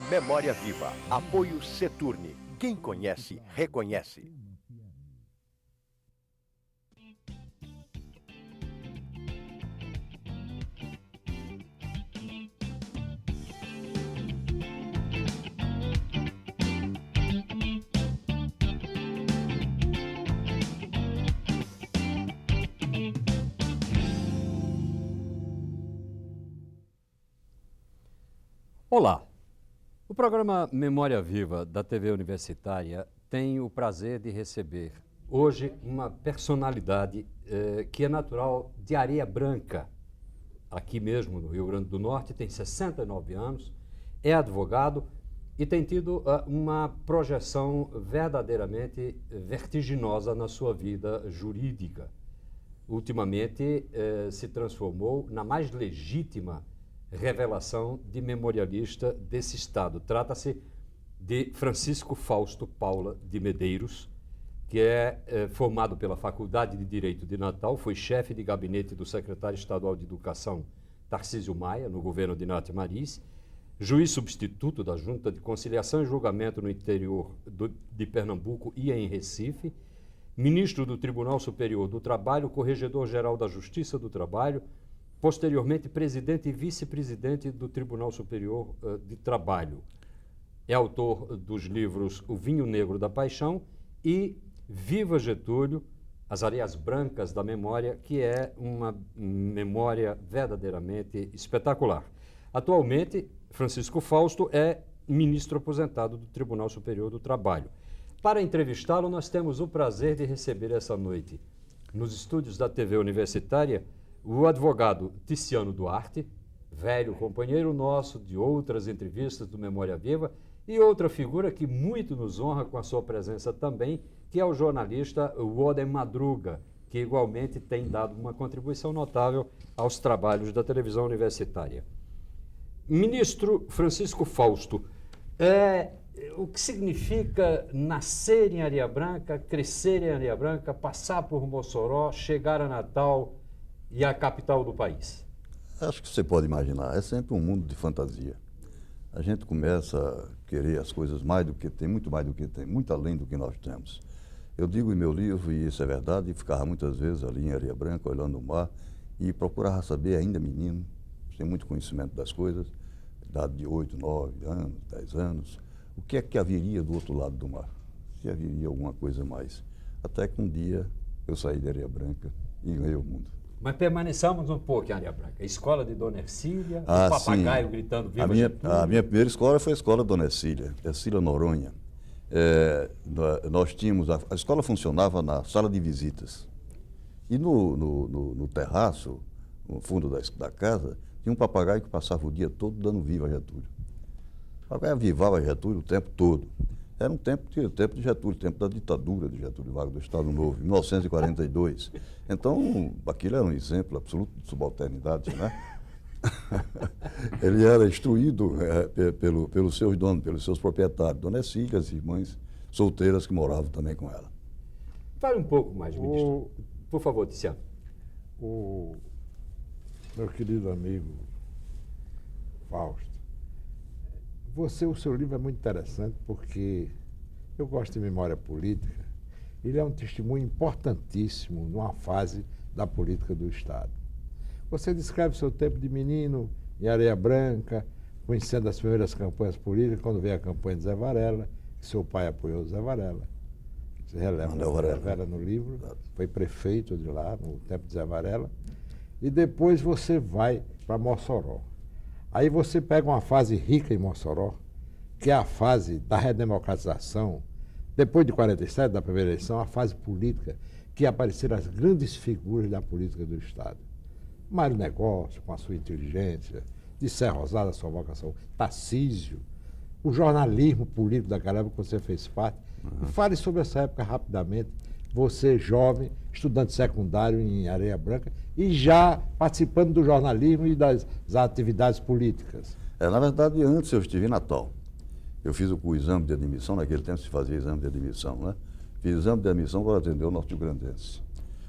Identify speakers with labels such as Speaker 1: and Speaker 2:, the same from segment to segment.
Speaker 1: Memória Viva. Apoio Seturne. Quem conhece, reconhece.
Speaker 2: Olá! O programa Memória Viva da TV Universitária tem o prazer de receber hoje uma personalidade que é natural de Areia Branca, aqui mesmo no Rio Grande do Norte, tem 69 anos, é advogado e tem tido uma projeção verdadeiramente vertiginosa na sua vida jurídica. Ultimamente se transformou na mais legítima revelação de memorialista desse estado. Trata-se de Francisco Fausto Paula de Medeiros, que é formado pela Faculdade de Direito de Natal, foi chefe de gabinete do secretário estadual de Educação Tarcísio Maia, no governo de Nath Mariz, juiz substituto da Junta de Conciliação e Julgamento no interior de Pernambuco e em Recife, ministro do Tribunal Superior do Trabalho, corregedor-geral da Justiça do Trabalho, posteriormente presidente e vice-presidente do Tribunal Superior de Trabalho. É autor dos livros O Vinho Negro da Paixão e Viva Getúlio, As Areias Brancas da Memória, que é uma memória verdadeiramente espetacular. Atualmente, Francisco Fausto é ministro aposentado do Tribunal Superior do Trabalho. Para entrevistá-lo, nós temos o prazer de receber essa noite, nos estúdios da TV Universitária, o advogado Ticiano Duarte, velho companheiro nosso de outras entrevistas do Memória Viva, e outra figura que muito nos honra com a sua presença também, que é o jornalista Wodem Madruga, que igualmente tem dado uma contribuição notável aos trabalhos da televisão universitária. Ministro Francisco Fausto, o que significa nascer em Areia Branca, crescer em Areia Branca, passar por Mossoró, chegar a Natal e a capital do país?
Speaker 3: Acho que você pode imaginar, é sempre um mundo de fantasia. A gente começa a querer as coisas mais do que tem, muito mais do que tem, muito além do que nós temos. Eu digo em meu livro, e isso é verdade, ficava muitas vezes ali em Areia Branca, olhando o mar, e procurava saber, ainda menino, sem muito conhecimento das coisas, idade de 8, 9 anos, 10 anos, o que é que haveria do outro lado do mar? Se haveria alguma coisa mais. Até que um dia eu saí de Areia Branca e ganhei o mundo.
Speaker 2: Mas permaneçamos um pouco em Areia Branca. A escola de Dona Ercília, o papagaio gritando Viva Getúlio.
Speaker 3: A minha primeira escola foi a escola Dona Ercília, Ercília Noronha. Nós tínhamos, a escola funcionava na sala de visitas. E no terraço, no fundo da casa, tinha um papagaio que passava o dia todo dando Viva Getúlio. O papagaio avivava Getúlio o tempo todo. Era um tempo de Getúlio, tempo da ditadura de Getúlio Vargas, do Estado Novo, em 1942. Então, aquilo era um exemplo absoluto de subalternidade, né? Ele era instruído pelos seus donos, pelos seus proprietários, Dona Ercília, as irmãs solteiras que moravam também com ela.
Speaker 2: Fale um pouco mais, ministro. Por favor, Ticiano.
Speaker 4: O meu querido amigo Fausto, o seu livro é muito interessante porque eu gosto de memória política. Ele é um testemunho importantíssimo numa fase da política do Estado. Você descreve seu tempo de menino em Areia Branca, conhecendo as primeiras campanhas políticas, quando veio a campanha de Zé Varela, que seu pai apoiou Zé Varela. Você releva Zé Varela no livro, foi prefeito de lá no tempo de Zé Varela. E depois você vai para Mossoró. Aí você pega uma fase rica em Mossoró, que é a fase da redemocratização, depois de 47, da primeira eleição, a fase política, que apareceram as grandes figuras da política do Estado. Mário Negócio, com a sua inteligência, de Serra Rosada, a sua vocação, Tarcísio, o jornalismo político daquela época que você fez parte. E fale sobre essa época rapidamente, você jovem, estudante secundário em Areia Branca, e já participando do jornalismo e das atividades políticas.
Speaker 3: Na verdade, antes eu estive em Natal. Eu fiz o exame de admissão, naquele tempo se fazia exame de admissão, né? Fiz exame de admissão para atender o norte-grandense.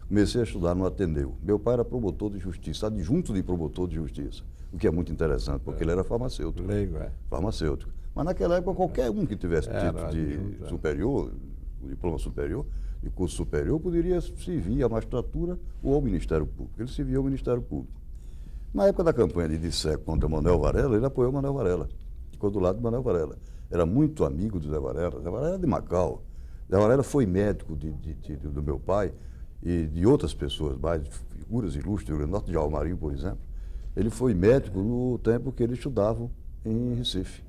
Speaker 3: Comecei a estudar no Ateneu. Meu pai era promotor de justiça, adjunto de promotor de justiça, o que é muito interessante, porque ele era farmacêutico.
Speaker 4: Leigo,
Speaker 3: Farmacêutico. Mas naquela época, qualquer um que tivesse título de
Speaker 4: adjunto,
Speaker 3: superior, o diploma superior, de curso superior, poderia servir à magistratura ou ao Ministério Público. Ele servia ao Ministério Público. Na época da campanha de Dissé contra Manuel Varela, ele apoiou Manuel Varela. Ficou do lado de Manuel Varela. Era muito amigo do Zé Varela. Zé Varela era de Macau. Zé Varela foi médico do meu pai e de outras pessoas, mais figuras ilustres, o Norte de Almario, por exemplo. Ele foi médico no tempo que eles estudavam em Recife.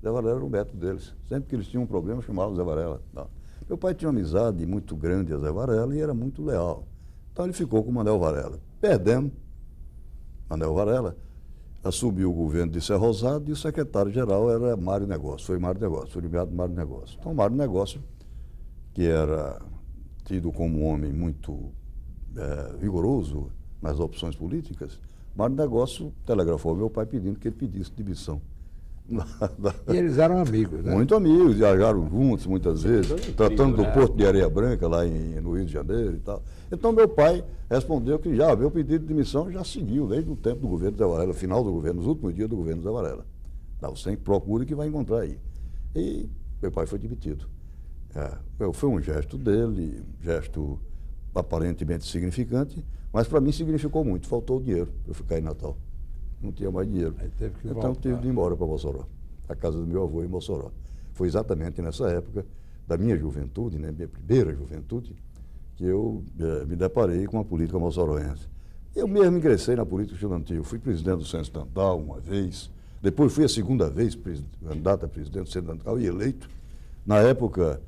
Speaker 3: Zé Varela era o médico deles. Sempre que eles tinham um problema, chamavam Zé Varela. Não. Meu pai tinha uma amizade muito grande a Zé Varela e era muito leal. Então ele ficou com o Manuel Varela. Perdemos Manuel Varela, assumiu o governo de Dissé Rosado e o secretário-geral era Mário Negócio, foi Mário Negócio, foi nomeado Mário Negócio. Então Mário Negócio, que era tido como um homem muito vigoroso nas opções políticas, Mário Negócio telegrafou ao meu pai pedindo que ele pedisse demissão.
Speaker 4: E eles eram amigos, né?
Speaker 3: Muito amigos, viajaram juntos muitas vezes, tratando do Porto de Areia Branca, lá no Rio de Janeiro e tal. Então, meu pai respondeu que já meu pedido de demissão já seguiu desde o tempo do governo Zé Varela, final do governo, nos últimos dias do governo Zé Varela. Você procura que vai encontrar aí. E meu pai foi demitido. Foi um gesto dele, um gesto aparentemente significante, mas para mim significou muito. Faltou o dinheiro para eu ficar em Natal. Não tinha mais dinheiro. Então tive de ir embora para Mossoró, a casa do meu avô em Mossoró. Foi exatamente nessa época da minha juventude, né, minha primeira juventude, que eu me deparei com a política mossoroense. Eu mesmo ingressei na política estudantil. Fui presidente do Centro Estudantal uma vez, depois fui a segunda vez candidato a presidente do Centro Estudantal e eleito. Na época,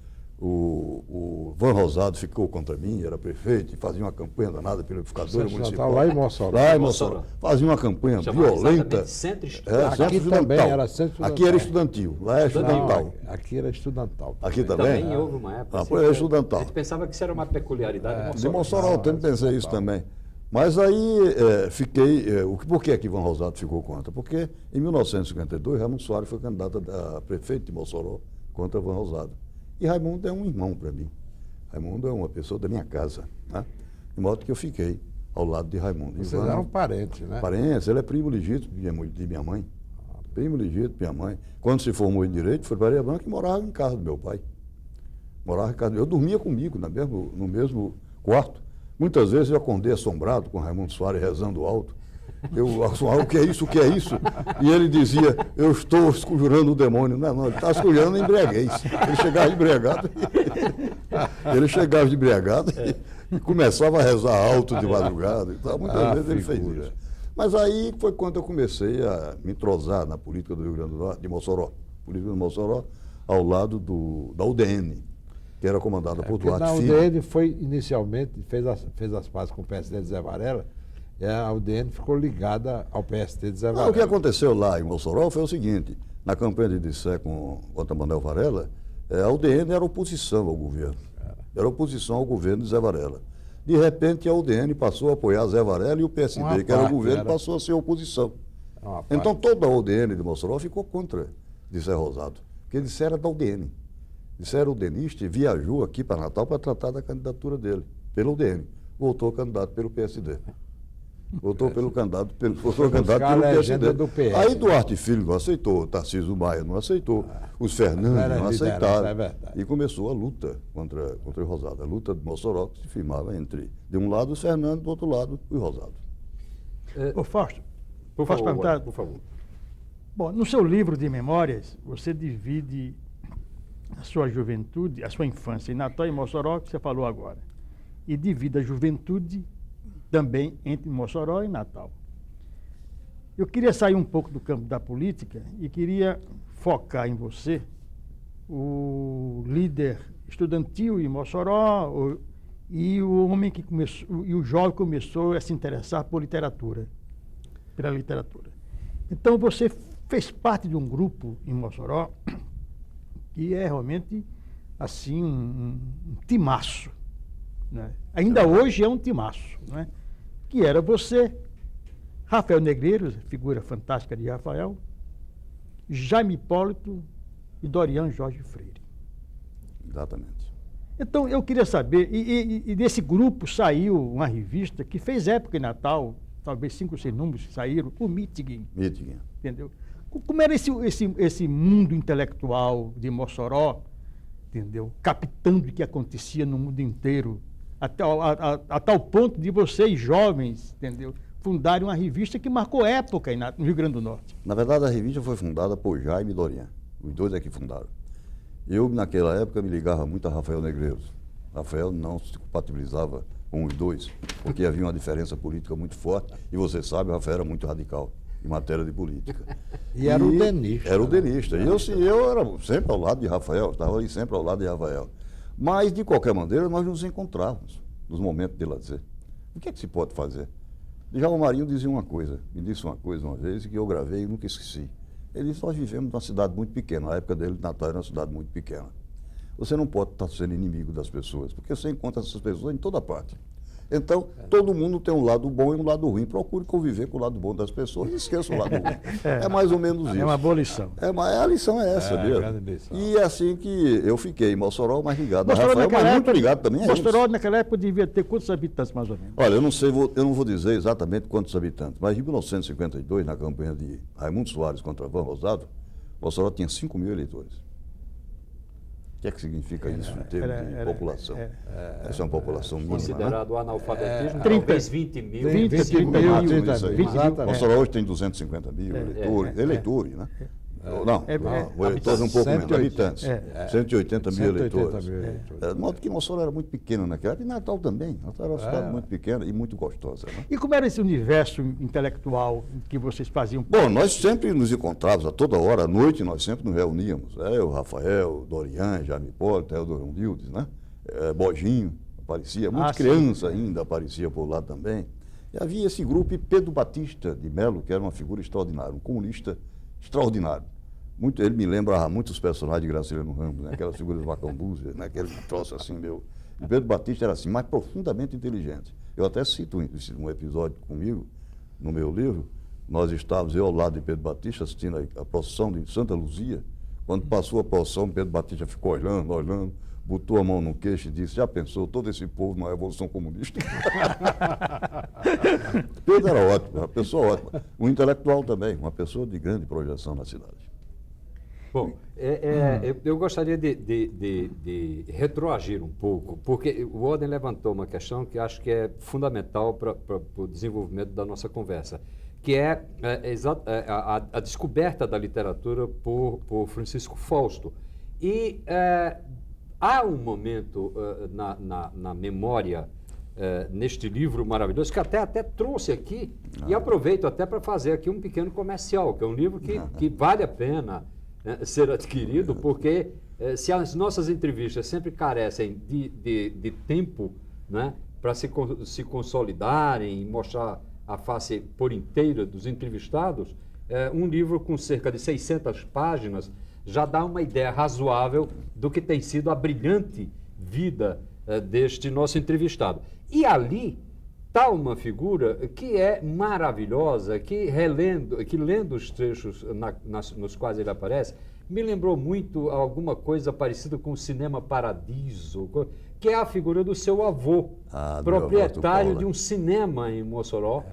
Speaker 3: o Van Rosado ficou contra mim, era prefeito, e fazia uma campanha danada pela edificadora municipal.
Speaker 4: Lá em Mossoró.
Speaker 3: Lá em Mossoró. Fazia uma campanha violenta.
Speaker 2: Centro
Speaker 4: Aqui também era centro estudantal.
Speaker 3: Aqui era estudantil, lá é estudantal.
Speaker 4: Aqui era estudantal.
Speaker 3: Aqui também?
Speaker 2: Também houve uma época.
Speaker 3: Ah, é estudantal.
Speaker 2: A gente pensava que isso era uma peculiaridade de
Speaker 3: De
Speaker 2: Mossoró.
Speaker 3: Mossoró, eu também pensei isso também. Mas aí fiquei... por que Van Rosado ficou contra? Porque em 1952, Raimundo Soares foi candidato a prefeito de Mossoró contra Van Rosado. E Raimundo é um irmão para mim. Raimundo é uma pessoa da minha casa, né? De modo que eu fiquei ao lado de Raimundo.
Speaker 4: Vocês eram parentes, né?
Speaker 3: Parentes, ele é primo legítimo de minha mãe. Primo legítimo de minha mãe. Quando se formou em Direito, foi para Areia Branca e morava em casa do meu pai. Morava em casa. Eu dormia comigo no mesmo quarto. Muitas vezes eu acordei assombrado com Raimundo Soares rezando alto. Eu assombrava, o que é isso, o que é isso? E ele dizia, eu estou esconjurando o demônio. Não, ele está esconjurando a embriaguez. Ele chegava embriagado e começava a rezar alto de madrugada. Então, muitas vezes ele fez isso. Mas aí foi quando eu comecei a me entrosar na política do Rio Grande do Norte, de Mossoró. Política de Mossoró, ao lado da UDN, que era comandada por Duarte Filho.
Speaker 4: A UDN foi inicialmente, fez as pazes com o PSD de Zé Varela, e a UDN ficou ligada ao PSD de Zé Varela.
Speaker 3: O que aconteceu lá em Mossoró foi o seguinte, na campanha de Dissé contra Manuel Varela, a UDN era oposição ao governo. Era oposição ao governo de Zé Varela. De repente, a UDN passou a apoiar Zé Varela e o PSD, que era o governo, passou a ser oposição. Então, toda a UDN de Mossoró ficou contra Dissé Rosado, porque Dissé era da UDN. Dissé era udenista e viajou aqui para Natal para tratar da candidatura dele, pela UDN. Voltou candidato pelo PSD. Votou pelo candidato pelo PSD.
Speaker 4: Do PS.
Speaker 3: Aí Duarte Filho não aceitou, Tarcísio Maia não aceitou, os Fernandes não aceitaram. E começou a luta contra o Rosado. A luta de Mossoró que se firmava entre, de um lado, os Fernandes, do outro lado, o Rosado.
Speaker 5: Ô Fausto,
Speaker 2: Por
Speaker 5: posso
Speaker 2: favor,
Speaker 5: perguntar?
Speaker 2: por favor.
Speaker 5: Bom, no seu livro de memórias, você divide a sua juventude, a sua infância em Natal e Mossoró, que você falou agora, e divide a juventude também entre Mossoró e Natal. Eu queria sair um pouco do campo da política e queria focar em você, o líder estudantil em Mossoró e o homem que começou, e o jovem que começou a se interessar por literatura, pela literatura. Então você fez parte de um grupo em Mossoró que é realmente assim um timaço, né? Ainda hoje é um timaço, né? Que era você, Rafael Negreiros, figura fantástica de Rafael, Jaime Hipólito e Dorian Jorge Freire.
Speaker 3: Exatamente.
Speaker 5: Então, eu queria saber, e desse grupo saiu uma revista que fez época em Natal, talvez 5 ou 6 números saíram, o Meeting.
Speaker 3: Meeting.
Speaker 5: Entendeu? Como era esse mundo intelectual de Mossoró, entendeu? Captando o que acontecia no mundo inteiro, a tal ponto de vocês, jovens, entendeu? Fundarem uma revista que marcou época no Rio Grande do Norte.
Speaker 3: Na verdade, a revista foi fundada por Jaime e Dorian. Os dois é que fundaram. Eu, naquela época, me ligava muito a Rafael Negreiros. Rafael não se compatibilizava com os dois, porque havia uma diferença política muito forte. E você sabe, o Rafael era muito radical em matéria de política.
Speaker 4: E era o denista.
Speaker 3: Era o denista. E eu era sempre ao lado de Rafael, estava ali sempre ao lado de Rafael. Mas, de qualquer maneira, nós nos encontrávamos nos momentos de lazer. O que é que se pode fazer? Djalma Marinho dizia uma coisa, me disse uma coisa uma vez que eu gravei e nunca esqueci. Ele disse: nós vivemos numa cidade muito pequena, na época dele, Natal era uma cidade muito pequena. Você não pode estar sendo inimigo das pessoas, porque você encontra essas pessoas em toda parte. Então, todo mundo tem um lado bom e um lado ruim. Procure conviver com o lado bom das pessoas e esqueça o lado ruim. É mais ou menos isso.
Speaker 5: É uma boa lição.
Speaker 3: A lição é essa mesmo. E é assim que eu fiquei em Mossoró, mais ligado a
Speaker 5: Mossoró,
Speaker 3: Rafael, mas muito ligado também a
Speaker 5: Mossoró,
Speaker 3: eles.
Speaker 5: naquela época, devia ter quantos habitantes, mais ou menos?
Speaker 3: Olha, eu não sei, eu não vou dizer exatamente quantos habitantes, mas em 1952, na campanha de Raimundo Soares contra Van Rosado, Mossoró tinha 5 mil eleitores. O que é que significa isso em termos de população? Essa é uma população mínima,
Speaker 2: Considerado o
Speaker 3: né?
Speaker 2: analfabetismo,
Speaker 5: 30.
Speaker 2: talvez 20 mil.
Speaker 5: 20
Speaker 3: 30
Speaker 5: mil,
Speaker 3: mil,
Speaker 5: 30
Speaker 3: isso aí.
Speaker 5: mil.
Speaker 4: Exatamente.
Speaker 3: Mossoró hoje tem 250 mil eleitores, né? Não, eleitores um pouco menos, habitantes. 180 mil eleitores. De modo que Mossoró era muito pequeno naquela época, e Natal também. Natal era uma cidade muito pequena e muito gostosa, né?
Speaker 5: E como era esse universo intelectual que vocês faziam?
Speaker 3: Bom, nós sempre nos encontrávamos a toda hora, à noite nós sempre nos reuníamos. Eu, Rafael, Dorian, Jaime Hipólito, Teodoro Nildes, né? Bojinho aparecia, muita criança ainda aparecia por lá também. E havia esse grupo, e Pedro Batista de Melo, que era uma figura extraordinária, um comunista extraordinário. Ele me lembra muitos personagens de Graciliano Ramos, né? Aquelas figuras macambúzias, né? Aquele troço assim meu. E Pedro Batista era assim, mas profundamente inteligente. Eu até cito um episódio comigo, no meu livro. Nós estávamos, eu ao lado de Pedro Batista, assistindo a procissão de Santa Luzia. Quando passou a procissão, Pedro Batista ficou olhando, botou a mão no queixo e disse: já pensou, todo esse povo numa revolução comunista? Pedro era ótimo, uma pessoa ótima. Um intelectual também, uma pessoa de grande projeção na cidade.
Speaker 2: Bom, eu gostaria de retroagir um pouco, porque o Oden levantou uma questão que acho que é fundamental para o desenvolvimento da nossa conversa, que é a descoberta da literatura por Francisco Fausto. E há um momento na memória, neste livro maravilhoso, que até trouxe aqui, e aproveito até para fazer aqui um pequeno comercial, que é um livro que vale a pena ser adquirido, porque se as nossas entrevistas sempre carecem de tempo, né, para se consolidarem e mostrar a face por inteira dos entrevistados, um livro com cerca de 600 páginas já dá uma ideia razoável do que tem sido a brilhante vida deste nosso entrevistado. E ali está uma figura que é maravilhosa, que lendo os trechos nos quais ele aparece, me lembrou muito alguma coisa parecida com o Cinema Paradiso, que é a figura do seu avô, proprietário de um cinema em Mossoró,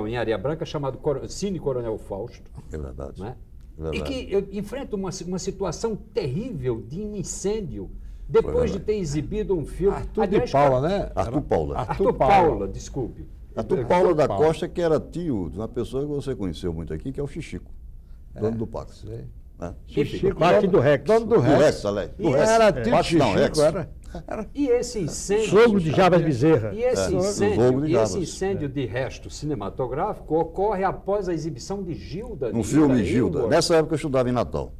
Speaker 2: em Areia Branca, chamado Cine Coronel Fausto.
Speaker 3: É verdade.
Speaker 2: Né?
Speaker 3: É verdade.
Speaker 2: E que enfrenta uma situação terrível de um incêndio, depois de ter exibido um filme...
Speaker 4: Arthur de Paula, né?
Speaker 2: Arthur Paula, desculpe.
Speaker 3: Arthur Paula da Costa, que era tio de uma pessoa que você conheceu muito aqui, que é o Xixico, dono do Pax. Né?
Speaker 5: Xixico, parte do Rex.
Speaker 4: Dono do Rex. Era tio de Xixico, era.
Speaker 2: E esse incêndio...
Speaker 5: Sogro de Jabas Bezerra.
Speaker 2: E esse incêndio de resto cinematográfico ocorre após a exibição de Gilda.
Speaker 3: No filme Gilda. Nessa época eu estudava em Natal.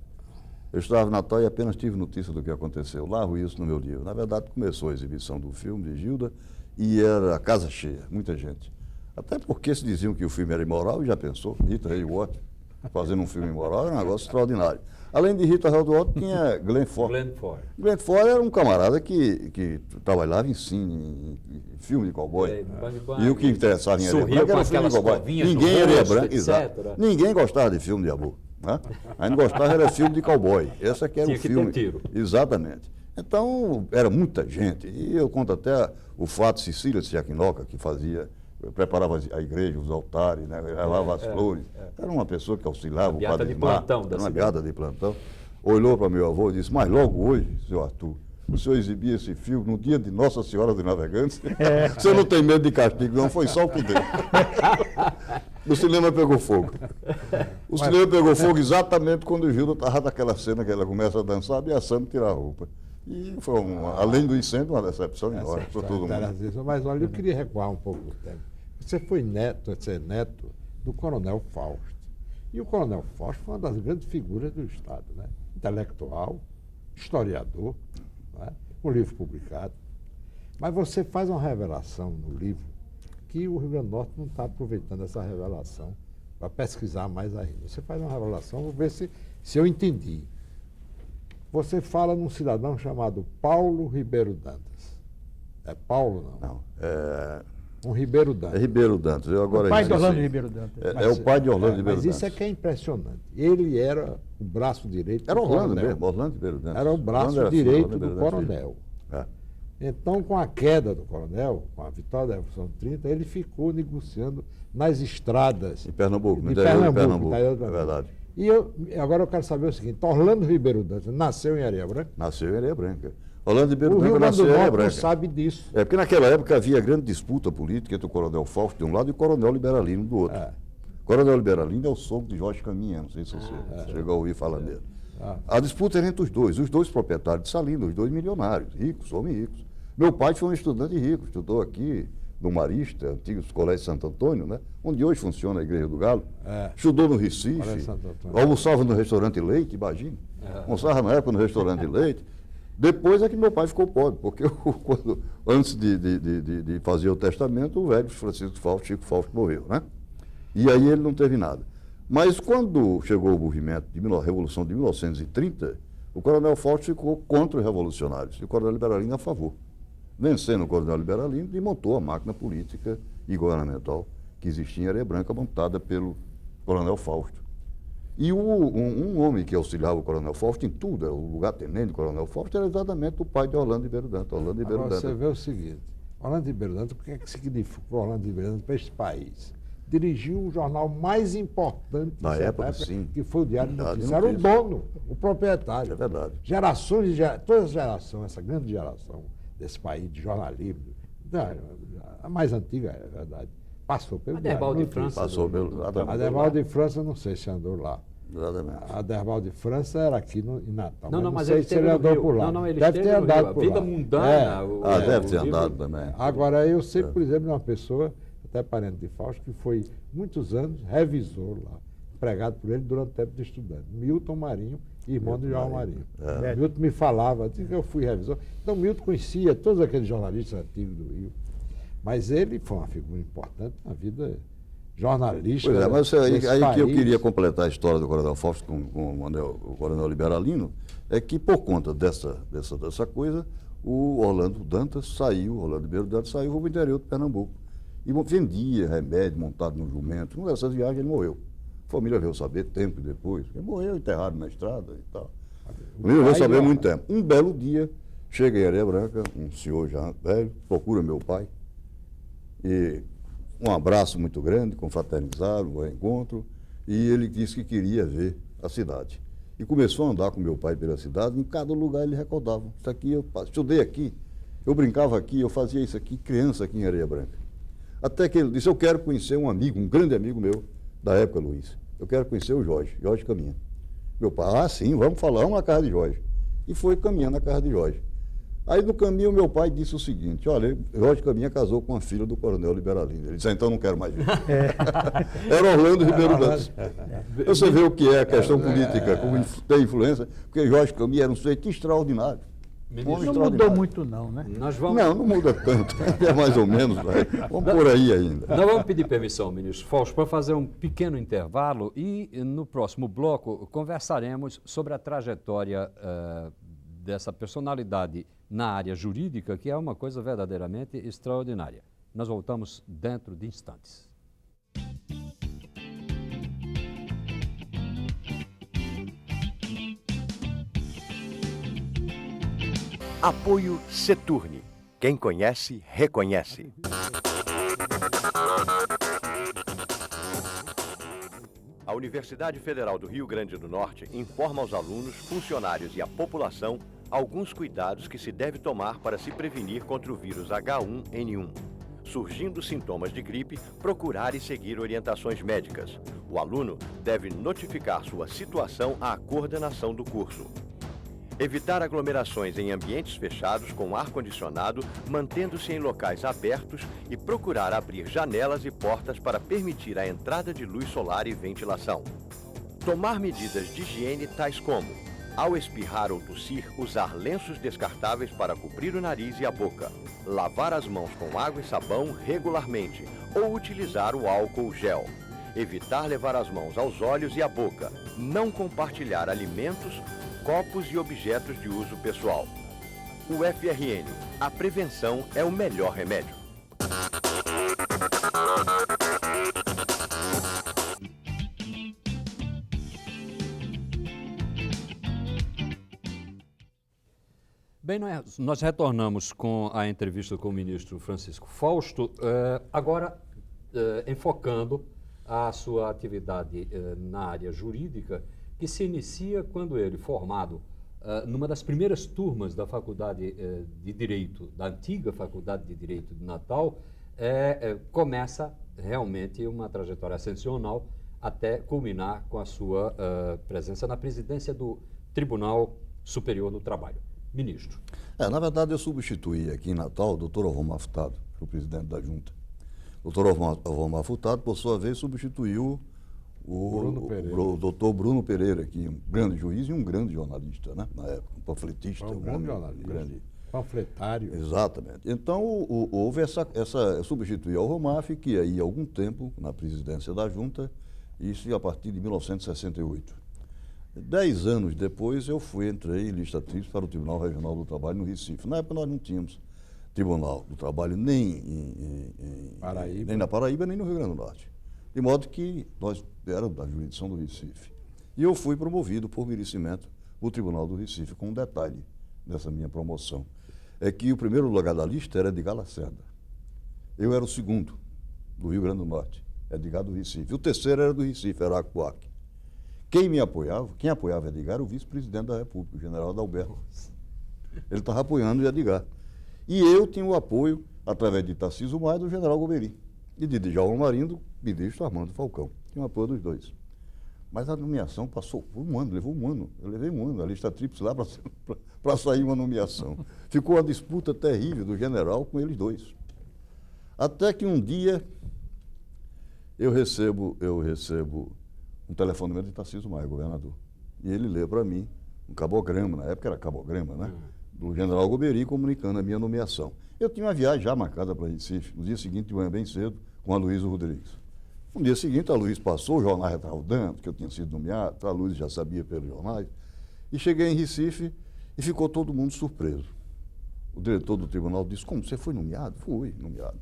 Speaker 3: Eu estudava em Natal e apenas tive notícia do que aconteceu. Largo isso no meu livro. Na verdade, começou a exibição do filme de Gilda e era a casa cheia, muita gente. Até porque se diziam que o filme era imoral, e já pensou, Rita Hayworth fazendo um filme imoral era um negócio extraordinário. Além de Rita Hayworth, tinha Glenn Ford. Glenn Ford era um camarada que trabalhava em cine, em filme de cowboy. E o que interessava em Areia Branca era filme de cowboy. Ninguém em Areia Branca, exato. Ninguém gostava de filme de amor. Né? A gente gostava era filme de cowboy. Esse que era o filme.
Speaker 2: Tiro.
Speaker 3: Exatamente. Então, era muita gente. E eu conto até o fato de Cecília Tchaquinoca, que fazia preparava a igreja, os altares, né? Levava as flores. Era uma pessoa que auxiliava o
Speaker 2: beata
Speaker 3: padre
Speaker 2: de
Speaker 3: Ismar,
Speaker 2: plantão da
Speaker 3: era uma
Speaker 2: cidade.
Speaker 3: beata de plantão. Olhou para meu avô e disse, mas logo hoje, senhor Arthur, o senhor exibia esse filme no dia de Nossa Senhora dos Navegantes. O senhor não tem medo de castigo, não, foi só o que deu. O cinema pegou fogo. O cinema pegou fogo exatamente quando o Gilda estava naquela cena que ela começa a dançar, ameaçando tirar a roupa. E foi, além do incêndio, uma decepção enorme para todo mundo.
Speaker 4: Interessantíssimo. Mas olha, eu queria recuar um pouco o tempo. Você é neto do Coronel Fausto. E o Coronel Fausto foi uma das grandes figuras do Estado, né? Intelectual, historiador, né? Um livro publicado. Mas você faz uma revelação no livro que o Rio Grande do Norte não está aproveitando essa revelação para pesquisar mais ainda. Você faz uma revelação, vou ver se eu entendi. Você fala num cidadão chamado Paulo Ribeiro Dantas. É Paulo, não?
Speaker 3: Não, é
Speaker 4: Um Ribeiro Dantas.
Speaker 3: Ribeiro Dantas. Eu agora
Speaker 5: O pai de
Speaker 3: esqueci.
Speaker 5: Orlando Ribeiro Dantas.
Speaker 3: É o pai de Orlando Ribeiro
Speaker 4: Mas
Speaker 3: Dantas.
Speaker 4: isso é que é impressionante. Ele era o braço direito
Speaker 3: Era
Speaker 4: do
Speaker 3: Orlando
Speaker 4: coronel.
Speaker 3: mesmo, Orlando Ribeiro Dantas.
Speaker 4: Era o braço
Speaker 3: Orlando era filho,
Speaker 4: direito
Speaker 3: Orlando
Speaker 4: do
Speaker 3: Ribeiro Dantas,
Speaker 4: coronel.
Speaker 3: filho. É.
Speaker 4: Então, com a queda do coronel, com a vitória da Revolução 30, ele ficou negociando nas estradas
Speaker 3: Em Pernambuco, no
Speaker 4: de
Speaker 3: interior de
Speaker 4: Pernambuco.
Speaker 3: Pernambuco.
Speaker 4: interior de
Speaker 3: É verdade.
Speaker 4: E agora eu quero saber o seguinte: Orlando Ribeiro Dantas nasceu em Areia Branca?
Speaker 3: Nasceu em Areia Branca. Orlando Ribeiro
Speaker 4: O Rio
Speaker 3: Dantas
Speaker 4: Grande do
Speaker 3: nasceu em Areia
Speaker 4: Norte não
Speaker 3: Branca.
Speaker 4: sabe disso.
Speaker 3: É porque naquela época havia grande disputa política entre o Coronel Fausto de um lado e o Coronel Liberalino do outro.
Speaker 4: É.
Speaker 3: O Coronel Liberalino é o sogro de Jorge Caminha, não sei se você chegou a ouvir falar dele. A disputa era entre os dois proprietários de Salinas, os dois milionários, ricos, homens ricos. Meu pai foi um estudante rico, estudou aqui no Marista, antigo Colégio Santo Antônio, né? Onde hoje funciona a Igreja do Galo. Estudou no
Speaker 4: Colégio
Speaker 3: Recife,
Speaker 4: Santo Antônio.
Speaker 3: almoçava no restaurante Leite, imagina. Almoçava na época no restaurante Leite. Depois é que meu pai ficou pobre, porque antes de fazer o testamento, o velho Francisco Fausto, Chico Fausto, morreu, né? E aí ele não teve nada. Mas quando chegou o movimento de Revolução de 1930, o Coronel Fausto ficou contra os revolucionários e o Coronel Liberalino a favor. Vencendo o Coronel Liberalino e montou a máquina política e governamental que existia em Areia Branca, montada pelo Coronel Fausto. E um homem que auxiliava o Coronel Fausto em tudo, era o lugar-tenente do Coronel Fausto, era exatamente o pai de Orlando Ribeiro Dantas. Orlando Ribeiro
Speaker 4: Agora
Speaker 3: Dantas.
Speaker 4: você vê o seguinte: Orlando Ribeiro Dantas, o que é que significou Orlando Ribeiro Dantas para este país? Dirigiu o jornal mais importante
Speaker 3: Na
Speaker 4: dessa
Speaker 3: época, sim.
Speaker 4: que foi o Diário de
Speaker 3: Diário de
Speaker 4: Notícias. Era o
Speaker 3: Notícias.
Speaker 4: dono, o proprietário.
Speaker 3: É verdade.
Speaker 4: Todas as gerações, essa grande geração desse país de jornalismo, a mais antiga, é verdade, passou pelo
Speaker 2: Aderbal
Speaker 4: Diário
Speaker 2: de
Speaker 4: Notícias.
Speaker 2: França.
Speaker 3: Passou pelo.
Speaker 4: A Derbal de França, não sei se andou lá.
Speaker 3: Exatamente.
Speaker 4: A Derbal de França era aqui em Natal.
Speaker 2: Não, mas
Speaker 4: sei
Speaker 2: ele
Speaker 4: se
Speaker 2: esteve
Speaker 4: ele
Speaker 2: no
Speaker 4: andou
Speaker 2: Rio.
Speaker 4: por lá.
Speaker 2: Não, ele
Speaker 4: Deve
Speaker 2: esteve
Speaker 4: ter
Speaker 2: no Rio.
Speaker 4: andado
Speaker 2: A
Speaker 4: por
Speaker 2: vida
Speaker 4: lá.
Speaker 2: mundana.
Speaker 4: É.
Speaker 3: Deve ter
Speaker 2: o livro-
Speaker 3: andado também.
Speaker 4: Agora, eu sei, por exemplo, de uma pessoa, até parente de Fausto, que foi muitos anos revisor lá, empregado por ele durante o tempo de estudante. Milton Marinho, irmão de João Marinho. Milton me falava, disse que eu fui revisor. Então, Milton conhecia todos aqueles jornalistas antigos do Rio. Mas ele foi uma figura importante na vida jornalística.
Speaker 3: Pois é, mas
Speaker 4: desse
Speaker 3: aí que eu
Speaker 4: país.
Speaker 3: queria completar a história do Coronel Fausto com o Coronel Liberalino, é que por conta dessa coisa, o Orlando Ribeiro Dantas saiu para o interior de Pernambuco. E vendia remédio montado no jumento. Numa dessas viagens ele morreu. A família veio saber tempo depois. Ele morreu enterrado na estrada e tal. A família veio saber muito tempo. Um belo dia, chega em Areia Branca, um senhor já velho, procura meu pai. E um abraço muito grande, confraternizaram, um reencontro, e ele disse que queria ver a cidade. E começou a andar com meu pai pela cidade, em cada lugar ele recordava. Isso aqui eu estudei aqui, eu brincava aqui, eu fazia isso aqui, criança aqui em Areia Branca. Até que ele disse, eu quero conhecer um amigo, um grande amigo meu, da época, Luiz. Eu quero conhecer o Jorge Caminha. Meu pai, sim, vamos na casa de Jorge. E foi caminhando na casa de Jorge. Aí no caminho meu pai disse o seguinte, olha, Jorge Caminha casou com a filha do Coronel Liberalino. Ele disse, então não quero mais ver. Era Orlando Ribeiro Dantas. Você vê o que é a questão política, como tem influência, porque Jorge Caminha era um sujeito extraordinário. Um homem
Speaker 5: Não mudou
Speaker 3: extraordinário.
Speaker 5: muito, não, né?
Speaker 2: Nós vamos,
Speaker 3: Não muda tanto, é mais ou menos, vai. Vamos por aí ainda.
Speaker 2: nós vamos pedir permissão, ministro Fausto, para fazer um pequeno intervalo e no próximo bloco conversaremos sobre a trajetória dessa personalidade na área jurídica, que é uma coisa verdadeiramente extraordinária. Nós voltamos dentro de instantes.
Speaker 1: Apoio Seturne. Quem conhece, reconhece. Universidade Federal do Rio Grande do Norte informa aos alunos, funcionários e à população alguns cuidados que se deve tomar para se prevenir contra o vírus H1N1. Surgindo sintomas de gripe, procurar e seguir orientações médicas. O aluno deve notificar sua situação à coordenação do curso. Evitar aglomerações em ambientes fechados com ar-condicionado, mantendo-se em locais abertos e procurar abrir janelas e portas para permitir a entrada de luz solar e ventilação. Tomar medidas de higiene tais como, ao espirrar ou tossir, usar lenços descartáveis para cobrir o nariz e a boca, lavar as mãos com água e sabão regularmente ou utilizar o álcool gel. Evitar levar as mãos aos olhos e à boca, não compartilhar alimentos, copos e objetos de uso pessoal. O FRN, a prevenção é o melhor remédio.
Speaker 2: Bem, nós retornamos com a entrevista com o ministro Francisco Fausto, agora enfocando a sua atividade na área jurídica, que se inicia quando ele, formado numa das primeiras turmas da Faculdade de Direito, da antiga Faculdade de Direito de Natal, começa realmente uma trajetória ascensional até culminar com a sua presença na presidência do Tribunal Superior do Trabalho. Ministro.
Speaker 3: Na verdade, eu substituí aqui em Natal o doutor Alvomar Furtado, o presidente da Junta. O doutor Alvomar Furtado, por sua vez, substituiu o doutor Bruno Pereira, que é um grande juiz e um grande jornalista, né? Na época, um panfletista.
Speaker 4: Um grande jornalista. Panfletário.
Speaker 3: Exatamente. Então, houve eu substituí o Alvomar, fiquei aí algum tempo na presidência da Junta, isso a partir de 1968. 10 anos depois, entrei lista tríplice para o Tribunal Regional do Trabalho no Recife. Na época, nós não tínhamos Tribunal do Trabalho nem na Paraíba, nem no Rio Grande do Norte. De modo que nós éramos da jurisdição do Recife. E eu fui promovido por merecimento o Tribunal do Recife, com um detalhe dessa minha promoção. É que o primeiro lugar da lista era Edgar Lacerda. Eu era o segundo, do Rio Grande do Norte, Edgar do Recife. O terceiro era do Recife, era Acuac. Quem apoiava Edgar era o vice-presidente da República, o general Adalberto. Ele estava apoiando o Edgar. E eu tinha o apoio, através de Tarcísio Maia, do general Goberi. E de Djalma Marinho, do ministro Armando Falcão. Tinha o apoio dos dois. Mas a nomeação passou por um ano, levou um ano. Eu levei um ano, a lista tríplice lá para sair uma nomeação. Ficou uma disputa terrível do general com eles dois. Até que um dia eu recebo um telefonema de Tarcísio Maia, governador. E ele leu para mim um cabograma, na época era cabograma, né? Do general Goberi comunicando a minha nomeação. Eu tinha uma viagem já marcada para Recife, no dia seguinte, de manhã bem cedo, com a Luísa Rodrigues. No dia seguinte, a Luísa passou, o jornal já estava dando, que eu tinha sido nomeado, a Luísa já sabia pelos jornais. E cheguei em Recife e ficou todo mundo surpreso. O diretor do tribunal disse: como, você foi nomeado? Fui nomeado.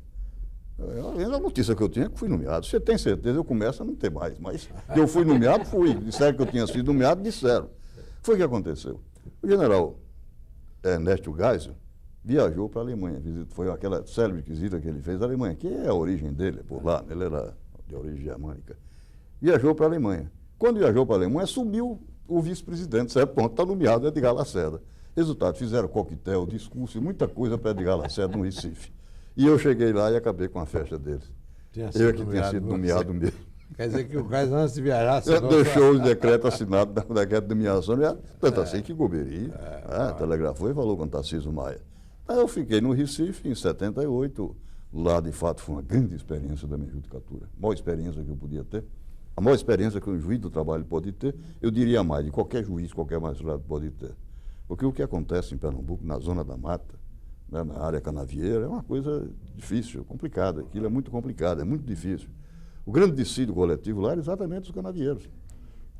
Speaker 3: A notícia que eu tinha é que fui nomeado. Você tem certeza? Eu começo a não ter mais. Mas eu fui nomeado, fui. Disseram que eu tinha sido nomeado, disseram. Foi o que aconteceu. O general Ernesto Geisel viajou para a Alemanha. Foi aquela célebre visita que ele fez à Alemanha, que é a origem dele, por lá. Ele era de origem germânica. Viajou para a Alemanha. Quando viajou para a Alemanha, subiu o vice-presidente. Certo ponto, está nomeado Edgar Lacerda. Resultado, fizeram coquetel, discurso, muita coisa para Edgar Lacerda no Recife. E eu cheguei lá e acabei com a festa deles. Eu que tinha sido nomeado mesmo.
Speaker 4: Quer dizer que o Geisel, antes de viajar,
Speaker 3: deixou o decreto assinado da decreto de nomeação. Tanto assim que Goberi telegrafou e falou com Tarcísio Maia. Aí eu fiquei no Recife em 78. Lá, de fato, foi uma grande experiência da minha judicatura. A maior experiência que eu podia ter. A maior experiência que um juiz do trabalho pode ter, eu diria mais, de qualquer juiz, qualquer magistrado pode ter. Porque o que acontece em Pernambuco, na zona da mata, né, na área canavieira, é uma coisa difícil, complicada. Aquilo é muito complicado, é muito difícil. O grande dissídio coletivo lá era exatamente os canavieiros. A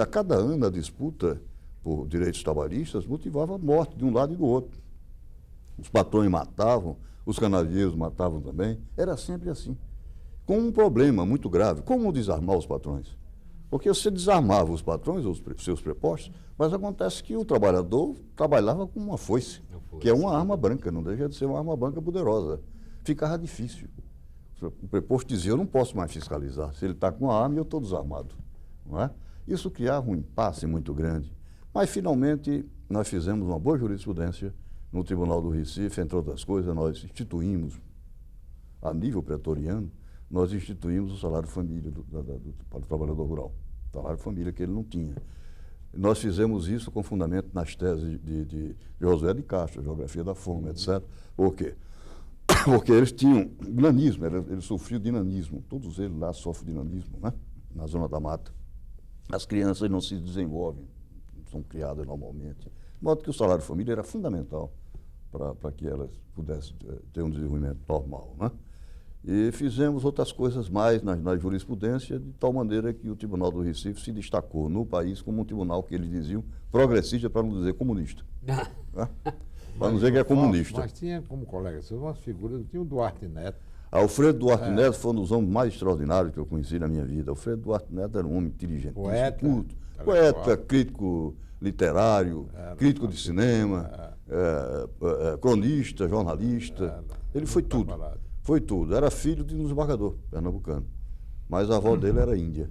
Speaker 3: cada ano, a disputa por direitos trabalhistas motivava a morte de um lado e do outro. Os patrões matavam, os canavieiros matavam também. Era sempre assim. Com um problema muito grave. Como desarmar os patrões? Porque você desarmava os patrões, os seus prepostos, mas acontece que o trabalhador trabalhava com uma foice, que é uma arma branca, não deixa de ser uma arma branca poderosa. Ficava difícil. O preposto dizia: eu não posso mais fiscalizar. Se ele está com a arma, eu estou desarmado. não é? Isso criava um impasse muito grande. Mas, finalmente, nós fizemos uma boa jurisprudência no Tribunal do Recife, entre outras coisas, nós instituímos, a nível pretoriano, nós instituímos o salário-família para o trabalhador rural. Salário-família que ele não tinha. Nós fizemos isso com fundamento nas teses de Josué de Castro, Geografia da Fome, etc. Por quê? Porque eles tinham nanismo, eles sofriam de nanismo. Todos eles lá sofrem de nanismo, né? Na zona da mata. As crianças não se desenvolvem, são criadas normalmente. De modo que o salário-família era fundamental para que elas pudessem ter um desenvolvimento normal, né? E fizemos outras coisas mais na jurisprudência, de tal maneira que o Tribunal do Recife se destacou no país como um tribunal que eles diziam progressista, para não dizer comunista. Né? Para não dizer que é comunista.
Speaker 4: Mas tinha como colega seus umas figuras, tinha o Duarte Neto.
Speaker 3: Alfredo Duarte Neto foi um dos homens mais extraordinários que eu conheci na minha vida. Alfredo Duarte Neto era um homem inteligente, culto, poeta, crítico literário, crítico de cinema, cronista, jornalista. Ele foi tudo. Foi tudo. Era filho de um desembargador pernambucano. Mas a avó dele era índia.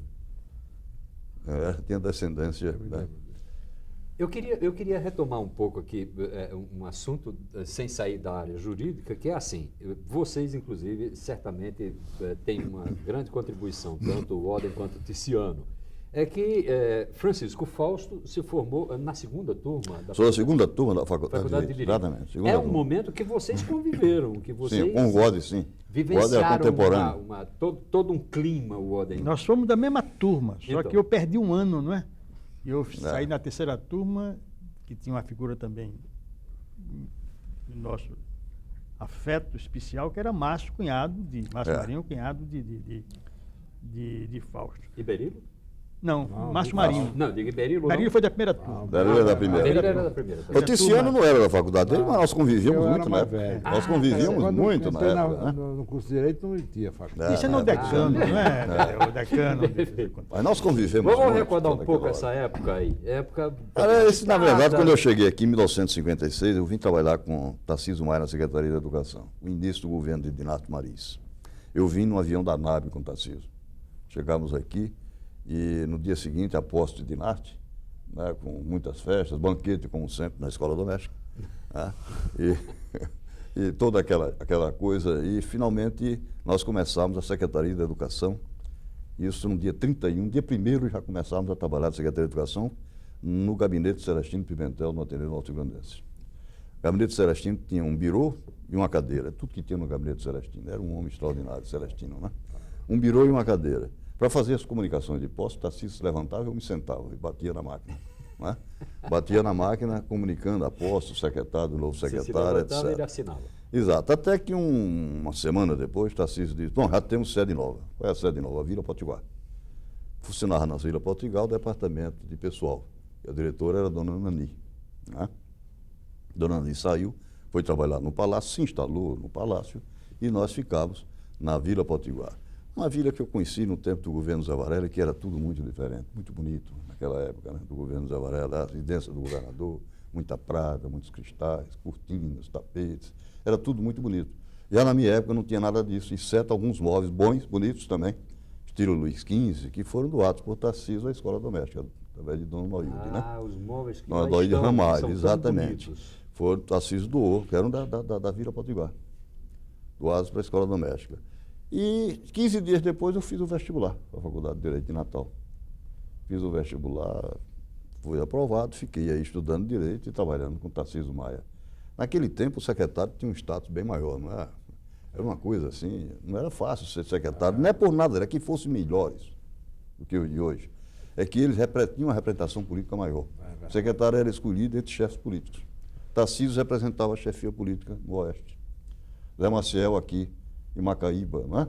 Speaker 3: Tinha descendência. Né?
Speaker 2: Eu queria retomar um pouco aqui um assunto sem sair da área jurídica, que é assim, vocês, inclusive, certamente têm uma grande contribuição, tanto o Oden quanto o Ticiano. É que Francisco Fausto se formou na segunda turma da
Speaker 3: Sou da segunda turma da Faculdade de Direito.
Speaker 2: Exatamente.
Speaker 3: Segunda
Speaker 2: turma.
Speaker 3: turma.
Speaker 2: Momento que vocês conviveram, que vocês
Speaker 3: sim, com o Oden, sim.
Speaker 2: Vivenciaram
Speaker 3: contemporâneo.
Speaker 2: todo um clima, o Oden.
Speaker 5: Nós fomos da mesma turma, só
Speaker 2: Então.
Speaker 5: que eu perdi um ano, não é? E eu saí na terceira turma, que tinha uma figura também do nosso afeto especial, que era Márcio Marinho, cunhado de Fausto.
Speaker 2: E Berilo?
Speaker 5: Não, Márcio Marinho.
Speaker 2: Não, diga Berilo.
Speaker 5: Berilo foi da primeira turma.
Speaker 3: Berilo era da primeira.
Speaker 2: Berilo era da primeira.
Speaker 3: O Ticiano não era da faculdade dele, mas nós convivíamos
Speaker 4: Eu
Speaker 3: muito
Speaker 4: era
Speaker 3: na
Speaker 4: mais
Speaker 3: época.
Speaker 4: velho.
Speaker 3: Nós convivíamos muito na época. Né?
Speaker 4: No curso de Direito não tinha faculdade.
Speaker 5: Isso é no decano, não é? O decano.
Speaker 3: Mas nós convivemos
Speaker 2: Vamos
Speaker 3: muito.
Speaker 2: recordar um
Speaker 3: naquela
Speaker 2: pouco
Speaker 3: hora.
Speaker 2: essa época aí.
Speaker 3: Na verdade, quando eu cheguei aqui em 1956, eu vim trabalhar com Tarcísio Maia na Secretaria da Educação, o início do governo de Dinato Mariz. Eu vim no avião da NAB com Tarcísio. Chegamos aqui e no dia seguinte, a posse de Dinarte, né, com muitas festas, banquete, como sempre, na escola doméstica. Né, e toda aquela coisa. E, finalmente, nós começamos a Secretaria da Educação. Isso no dia 31, dia 1º, já começamos a trabalhar na Secretaria da Educação no gabinete Celestino Pimentel, no Ateneu Norte Grandense. O gabinete Celestino tinha um birô e uma cadeira. Tudo que tinha no gabinete Celestino. Era um homem extraordinário, Celestino, né? Um birô e uma cadeira. Para fazer as comunicações de posse, Tarcísio se levantava, eu me sentava e batia na máquina. Né? Batia na máquina, comunicando a posse, o secretário, o novo secretário, etc.
Speaker 2: Ele assinava.
Speaker 3: Exato. Até que uma semana depois, Tarcísio disse, bom, já temos sede nova. Qual é a sede nova? A Vila Potiguar. Funcionava na Vila Potiguar o departamento de pessoal. E a diretora era a dona Nani. Né? Dona Nani saiu, foi trabalhar no Palácio, se instalou no Palácio e nós ficamos na Vila Potiguar. Uma vila que eu conheci no tempo do governo Zé Varela, que era tudo muito diferente, muito bonito naquela época, né, do governo Zé Varela, a residência do governador, muita prata, muitos cristais, cortinas, tapetes, era tudo muito bonito. Já na minha época não tinha nada disso, exceto alguns móveis bons, bonitos também, estilo Luiz XV, que foram doados por Tarcísio à escola doméstica, através de Dona Noilde, né?
Speaker 2: Os móveis que
Speaker 3: Dona
Speaker 2: lá
Speaker 3: Noilde
Speaker 2: estão,
Speaker 3: Ramalho,
Speaker 2: são
Speaker 3: exatamente.
Speaker 2: bonitos.
Speaker 3: Foram Tarcísio doou, que eram da Vila Potiguar, doados para a escola doméstica. E 15 dias depois eu fiz o vestibular para a Faculdade de Direito de Natal. Fiz o vestibular, fui aprovado, fiquei aí estudando Direito e trabalhando com Tarcísio Maia. Naquele tempo o secretário tinha um status bem maior, não é? Era uma coisa assim, não era fácil ser secretário, não é por nada, era que fossem melhores do que os de hoje. É que eles tinham uma representação política maior. O secretário era escolhido entre chefes políticos. Tarcísio representava a chefia política no Oeste. Zé Maciel aqui em Macaíba, né?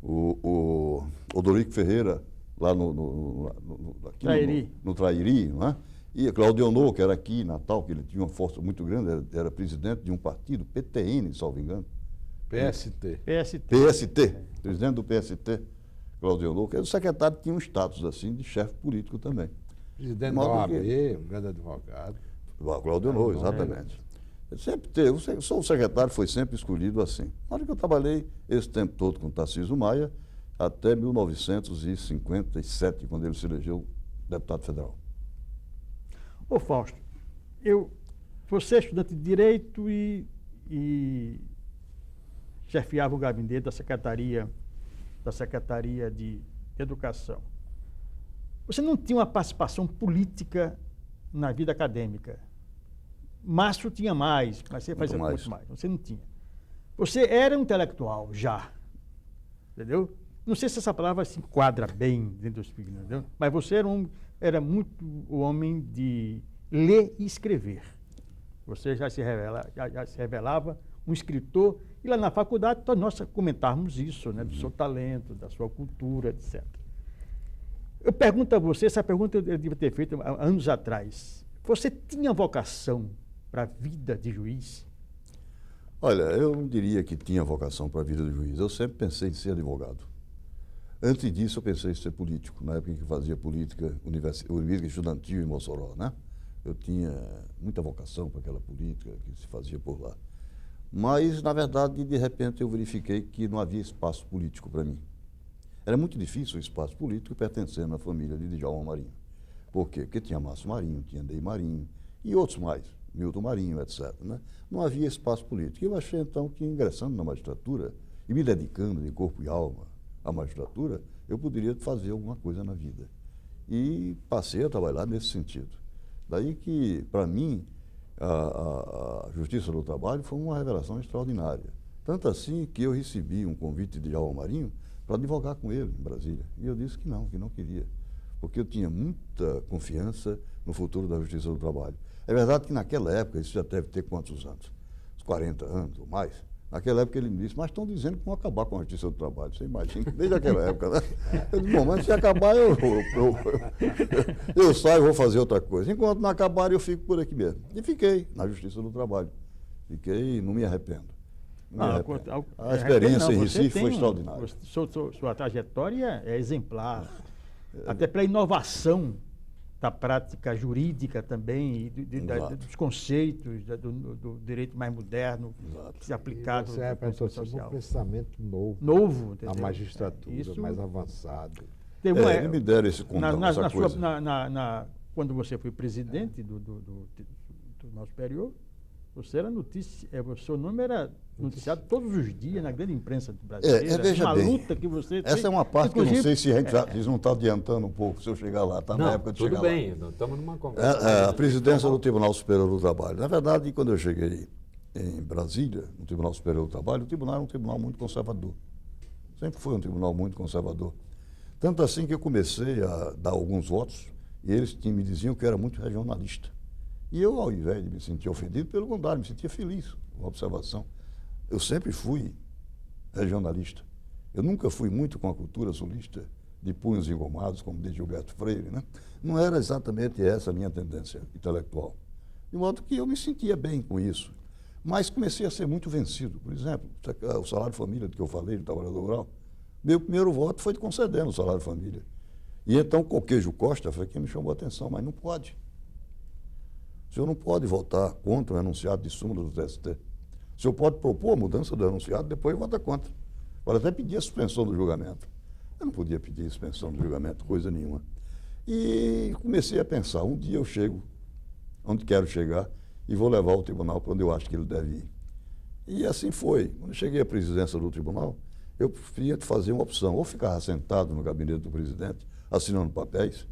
Speaker 3: O Odorico Ferreira, lá no Trairi, não é? E Claudio Honor, que era aqui em Natal, que ele tinha uma força muito grande, era presidente de um partido, PTN, salvo engano.
Speaker 4: PST,
Speaker 3: presidente do PST, Claudio Honor, que o secretário tinha um status assim de chefe político também.
Speaker 4: Presidente da OAB, um grande advogado.
Speaker 3: Claudio Honor, exatamente. Sempre teve, o secretário foi sempre escolhido assim. Na hora que eu trabalhei esse tempo todo com o Tarcísio Maia, até 1957, quando ele se elegeu deputado federal.
Speaker 5: Ô Fausto, você é estudante de Direito e chefiava o gabinete da Secretaria de Educação. Você não tinha uma participação política na vida acadêmica. Márcio tinha mais, mas você fazia muito mais. Você não tinha. Você era um intelectual já, entendeu? Não sei se essa palavra se enquadra bem dentro do Espírito, entendeu? Mas você era muito o homem de ler e escrever. Você já se revelava um escritor, e lá na faculdade nós comentávamos isso, né, do seu talento, da sua cultura, etc. Eu pergunto a você, essa pergunta eu devia ter feito há anos atrás. Você tinha vocação para a vida de juiz?
Speaker 3: Olha, eu não diria que tinha vocação para a vida de juiz. Eu sempre pensei em ser advogado. Antes disso, eu pensei em ser político, na época em que fazia política estudantil em Mossoró, né? Eu tinha muita vocação para aquela política que se fazia por lá. Mas, na verdade, de repente, eu verifiquei que não havia espaço político para mim. Era muito difícil o espaço político pertencendo à família de Djalma Marinho. Por quê? Porque tinha Márcio Marinho, tinha Ney Marinho e outros mais, Milton Marinho, etc. Né? Não havia espaço político. Eu achei, então, que ingressando na magistratura e me dedicando de corpo e alma à magistratura, eu poderia fazer alguma coisa na vida. E passei a trabalhar nesse sentido. Daí que, para mim, a Justiça do Trabalho foi uma revelação extraordinária. Tanto assim que eu recebi um convite de Djalma Marinho para advogar com ele em Brasília. E eu disse que não queria. Porque eu tinha muita confiança no futuro da Justiça do Trabalho. É verdade que naquela época, isso já deve ter quantos anos? Uns 40 anos ou mais. Naquela época ele me disse, mas estão dizendo que vão acabar com a Justiça do Trabalho. Você imagina, desde aquela época, né? Eu disse, bom, mas se acabar eu saio e vou fazer outra coisa. Enquanto não acabar, eu fico por aqui mesmo. E fiquei na Justiça do Trabalho. Fiquei e não me arrependo. A experiência em Recife foi extraordinária.
Speaker 5: Sua trajetória é exemplar. Até pela inovação da prática jurídica também, dos conceitos do direito mais moderno, que se aplicado
Speaker 4: no social. Um pensamento novo.
Speaker 5: Entendeu?
Speaker 4: A magistratura, isso, mais avançado.
Speaker 3: Ele me deram esse condão,
Speaker 5: quando você foi presidente do Tribunal Superior, você era notícia, o seu nome era noticiado todos os dias na grande imprensa brasileira.
Speaker 3: Veja
Speaker 5: uma
Speaker 3: bem,
Speaker 5: luta que você
Speaker 3: essa é uma parte que eu não sei se a gente não está adiantando um pouco, se eu chegar lá, está na época de chegar lá.
Speaker 2: Tudo bem, estamos numa conversa.
Speaker 3: A presidência do Tribunal Superior do Trabalho. Na verdade, quando eu cheguei em Brasília, no Tribunal Superior do Trabalho, o tribunal era um tribunal muito conservador. Sempre foi um tribunal muito conservador. Tanto assim que eu comecei a dar alguns votos e eles me diziam que eu era muito regionalista. E eu, ao invés de me sentir ofendido, pelo contrário, me sentia feliz com a observação. Eu sempre fui regionalista. Eu nunca fui muito com a cultura sulista, de punhos engomados, como diz Gilberto Freire, né? Não era exatamente essa a minha tendência intelectual. De modo que eu me sentia bem com isso. Mas comecei a ser muito vencido. Por exemplo, o salário família de que eu falei, do trabalhador rural, meu primeiro voto foi de concedendo o salário família. E então, Coqueijo Costa foi quem me chamou a atenção, mas não pode. O senhor não pode votar contra o enunciado de súmula do TST. O senhor pode propor a mudança do enunciado, depois vota contra. Pode até pedir a suspensão do julgamento. Eu não podia pedir a suspensão do julgamento, coisa nenhuma. E comecei a pensar, um dia eu chego onde quero chegar e vou levar o tribunal para onde eu acho que ele deve ir. E assim foi. Quando eu cheguei à presidência do tribunal, eu preferia fazer uma opção, ou ficar sentado no gabinete do presidente, assinando papéis,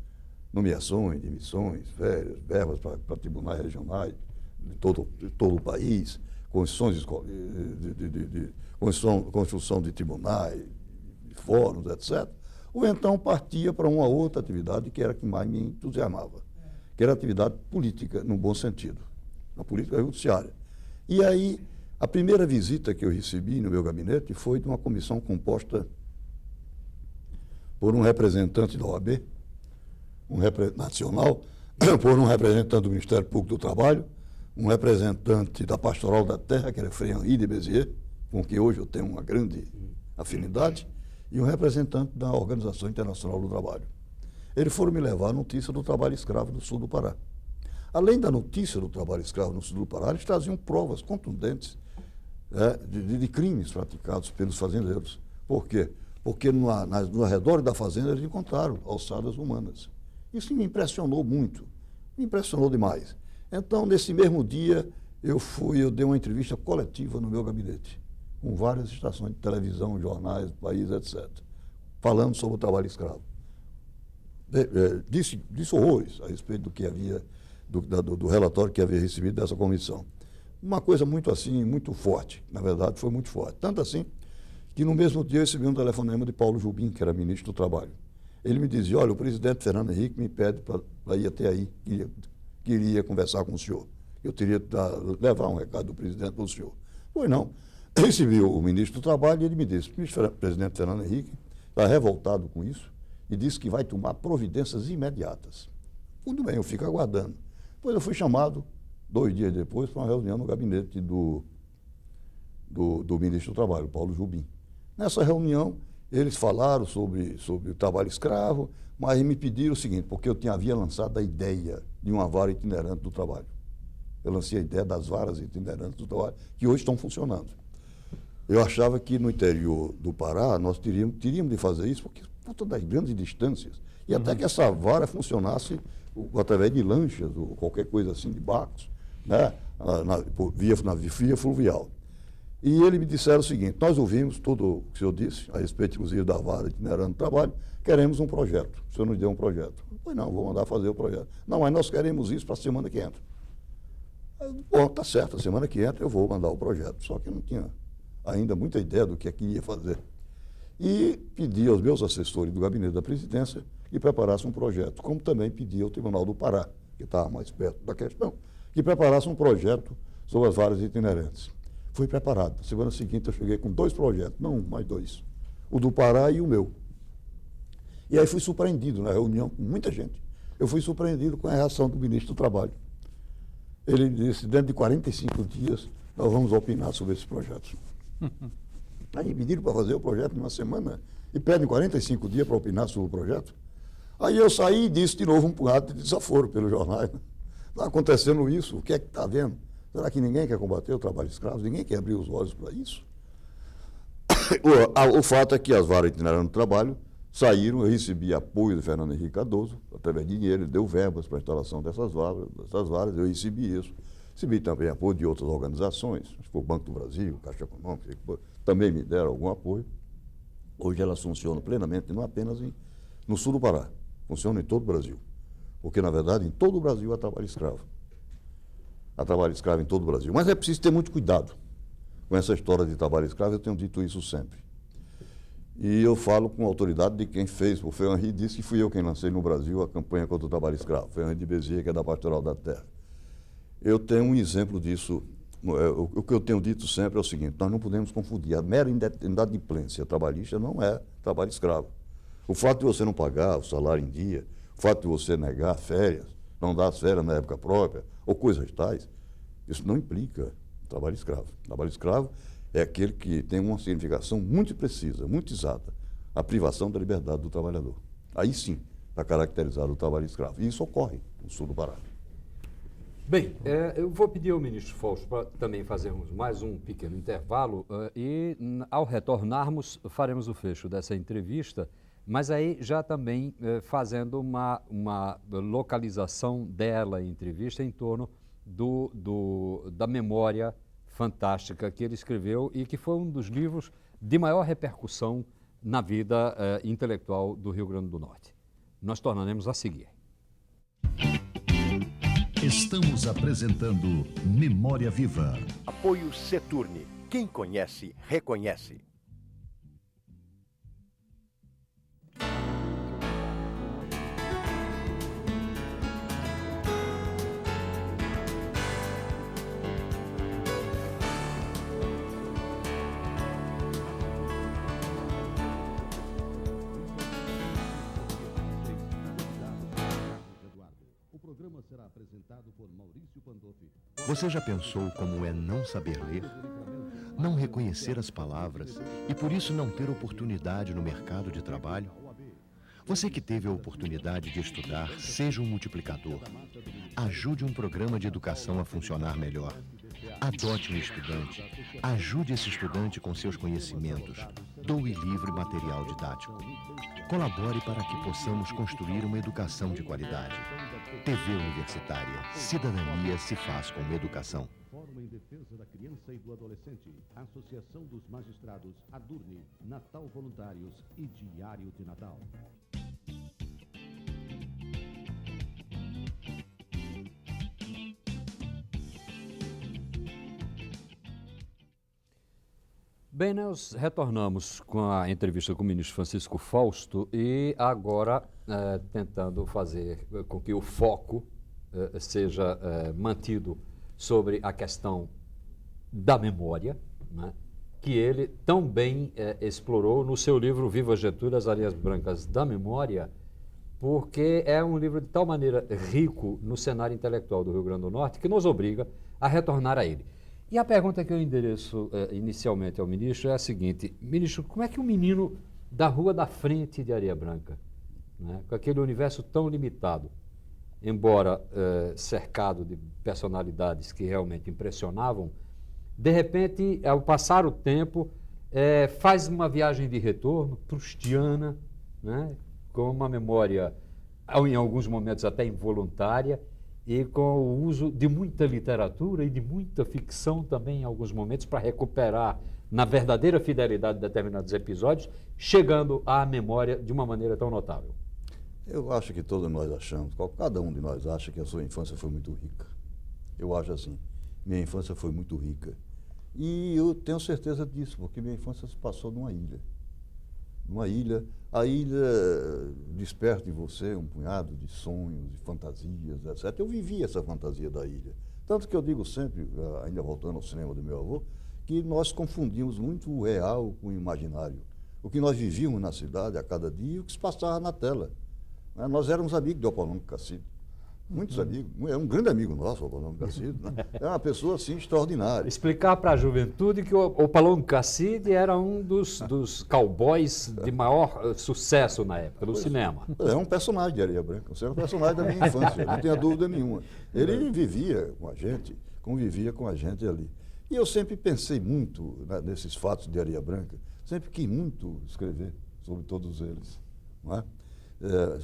Speaker 3: nomeações, demissões, férias, verbas para tribunais regionais de todo o país, construção de tribunais, de fóruns, etc. Ou então partia para uma outra atividade que era a que mais me entusiasmava, que era a atividade política, no bom sentido, a política judiciária. E aí, a primeira visita que eu recebi no meu gabinete foi de uma comissão composta por um representante da OAB, nacional, por um representante do Ministério Público do Trabalho, um representante da Pastoral da Terra, que era Frei Henri de Béziers, com quem hoje eu tenho uma grande afinidade, e um representante da Organização Internacional do Trabalho. Eles foram me levar a notícia do trabalho escravo no sul do Pará. Além da notícia do trabalho escravo no sul do Pará, eles traziam provas contundentes de crimes praticados pelos fazendeiros. Por quê? porque no arredor da fazenda eles encontraram ossadas humanas. Isso me impressionou muito, me impressionou demais. Então, nesse mesmo dia, eu dei uma entrevista coletiva no meu gabinete, com várias estações de televisão, jornais do país, etc., falando sobre o trabalho escravo. Disse horrores a respeito do que havia, do relatório que havia recebido dessa comissão. Uma coisa muito assim, muito forte, na verdade foi muito forte. Tanto assim, que no mesmo dia eu recebi um telefonema de Paulo Jubim, que era ministro do Trabalho. Ele me dizia, olha, o presidente Fernando Henrique me pede para ir até aí, queria conversar com o senhor. Eu teria que levar um recado do presidente para o senhor. Pois não. Recebi o ministro do Trabalho e ele me disse, o presidente Fernando Henrique está revoltado com isso e disse que vai tomar providências imediatas. Tudo bem, eu fico aguardando. Depois eu fui chamado, 2 dias depois, para uma reunião no gabinete do ministro do Trabalho, Paulo Jubim. Nessa reunião, eles falaram sobre o trabalho escravo, mas me pediram o seguinte, porque eu havia lançado a ideia de uma vara itinerante do trabalho. Eu lancei a ideia das varas itinerantes do trabalho, que hoje estão funcionando. Eu achava que no interior do Pará nós teríamos de fazer isso, porque por todas as grandes distâncias, e até que essa vara funcionasse através de lanchas ou qualquer coisa assim, de barcos, né, via fluvial. E eles me disseram o seguinte, nós ouvimos tudo o que o senhor disse, a respeito, inclusive, da vara itinerante do trabalho, queremos um projeto. O senhor nos deu um projeto. Pois não, vou mandar fazer o projeto. Não, mas nós queremos isso para a semana que entra. Bom, tá certo, a semana que entra eu vou mandar o projeto. Só que eu não tinha ainda muita ideia do que ia fazer. E pedi aos meus assessores do gabinete da presidência que preparassem um projeto, como também pedi ao Tribunal do Pará, que estava mais perto da questão, que preparasse um projeto sobre as varas itinerantes. Foi preparado. Na semana seguinte eu cheguei com 2 projetos, não um, mas 2. O do Pará e o meu. E aí fui surpreendido na reunião com muita gente. Eu fui surpreendido com a reação do ministro do Trabalho. Ele disse, dentro de 45 dias, nós vamos opinar sobre esses projetos. Aí pediram para fazer o projeto em uma semana e pedem 45 dias para opinar sobre o projeto. Aí eu saí e disse de novo um ato de desaforo pelos jornais. Está acontecendo isso, o que é que está vendo? Será que ninguém quer combater o trabalho escravo? Ninguém quer abrir os olhos para isso? O fato é que as varas itinerantes do trabalho saíram, eu recebi apoio do Fernando Henrique Cardoso, através de dinheiro, ele deu verbas para a instalação dessas varas, eu recebi isso. Recebi também apoio de outras organizações, acho que foi o Banco do Brasil, Caixa Econômica, também me deram algum apoio. Hoje elas funcionam plenamente, não apenas no sul do Pará, funcionam em todo o Brasil. Porque, na verdade, em todo o Brasil há trabalho escravo. Há trabalho escravo em todo o Brasil. Mas é preciso ter muito cuidado com essa história de trabalho escravo, eu tenho dito isso sempre. E eu falo com a autoridade de quem fez. O Ferran Henri disse que fui eu quem lancei no Brasil a campanha contra o trabalho escravo. Ferran de Bezier, que é da Pastoral da Terra. Eu tenho um exemplo disso. O que eu tenho dito sempre é o seguinte, nós não podemos confundir. A mera inadimplência trabalhista não é trabalho escravo. O fato de você não pagar o salário em dia, o fato de você negar férias, não dar as férias na época própria, ou coisas tais, isso não implica trabalho escravo. Trabalho escravo é aquele que tem uma significação muito precisa, muito exata, a privação da liberdade do trabalhador. Aí sim está caracterizado o trabalho escravo. E isso ocorre no sul do Pará.
Speaker 2: Bem, eu vou pedir ao ministro Fausto para também fazermos mais um pequeno intervalo e, ao retornarmos, faremos o fecho dessa entrevista, mas aí já também fazendo uma localização dela, entrevista, em torno da memória fantástica que ele escreveu e que foi um dos livros de maior repercussão na vida intelectual do Rio Grande do Norte. Nós tornaremos a seguir.
Speaker 6: Estamos apresentando Memória Viva.
Speaker 1: Apoio Seturne. Quem conhece, reconhece.
Speaker 7: Você já pensou como é não saber ler? Não reconhecer as palavras e por isso não ter oportunidade no mercado de trabalho? Você que teve a oportunidade de estudar, seja um multiplicador. Ajude um programa de educação a funcionar melhor. Adote um estudante. Ajude esse estudante com seus conhecimentos. Doe livro e material didático. Colabore para que possamos construir uma educação de qualidade. TV Universitária. Cidadania se faz com educação.
Speaker 8: Fórum em Defesa da Criança e do Adolescente, Associação dos Magistrados, Adurne, Natal Voluntários e Diário de Natal.
Speaker 2: Bem, nós retornamos com a entrevista com o ministro Francisco Fausto e agora tentando fazer com que o foco seja mantido sobre a questão da memória, né, que ele tão bem explorou no seu livro Viva Getúlio, as Areias Brancas da Memória, porque é um livro de tal maneira rico no cenário intelectual do Rio Grande do Norte que nos obriga a retornar a ele. E a pergunta que eu endereço inicialmente ao ministro é a seguinte: ministro, como é que um menino da Rua da Frente de Areia Branca, né, com aquele universo tão limitado, embora cercado de personalidades que realmente impressionavam, de repente, ao passar o tempo, faz uma viagem de retorno proustiana, né, com uma memória, em alguns momentos até involuntária, e com o uso de muita literatura e de muita ficção também em alguns momentos para recuperar na verdadeira fidelidade de determinados episódios, chegando à memória de uma maneira tão notável?
Speaker 3: Eu acho que todos nós achamos, cada um de nós acha que a sua infância foi muito rica. Eu acho assim, minha infância foi muito rica. E eu tenho certeza disso, porque minha infância se passou numa ilha. A ilha desperta em você um punhado de sonhos, de fantasias, etc. Eu vivi essa fantasia da ilha. Tanto que eu digo sempre, ainda voltando ao cinema do meu avô, que nós confundimos muito o real com o imaginário. O que nós vivíamos na cidade a cada dia e o que se passava na tela. Nós éramos amigos de Opolônio Cacido. Muitos amigos. É um grande amigo nosso, o Opolônio Cacido. Né? É uma pessoa, assim, extraordinária.
Speaker 2: Explicar para a juventude que o Opolônio Cacido era um dos cowboys de maior sucesso na época, do cinema.
Speaker 3: É um personagem de Areia Branca. Você é um personagem da minha infância, não tenha dúvida nenhuma. Ele vivia com a gente, convivia com a gente ali. E eu sempre pensei muito nesses fatos de Areia Branca, sempre quis muito escrever sobre todos eles. Não é?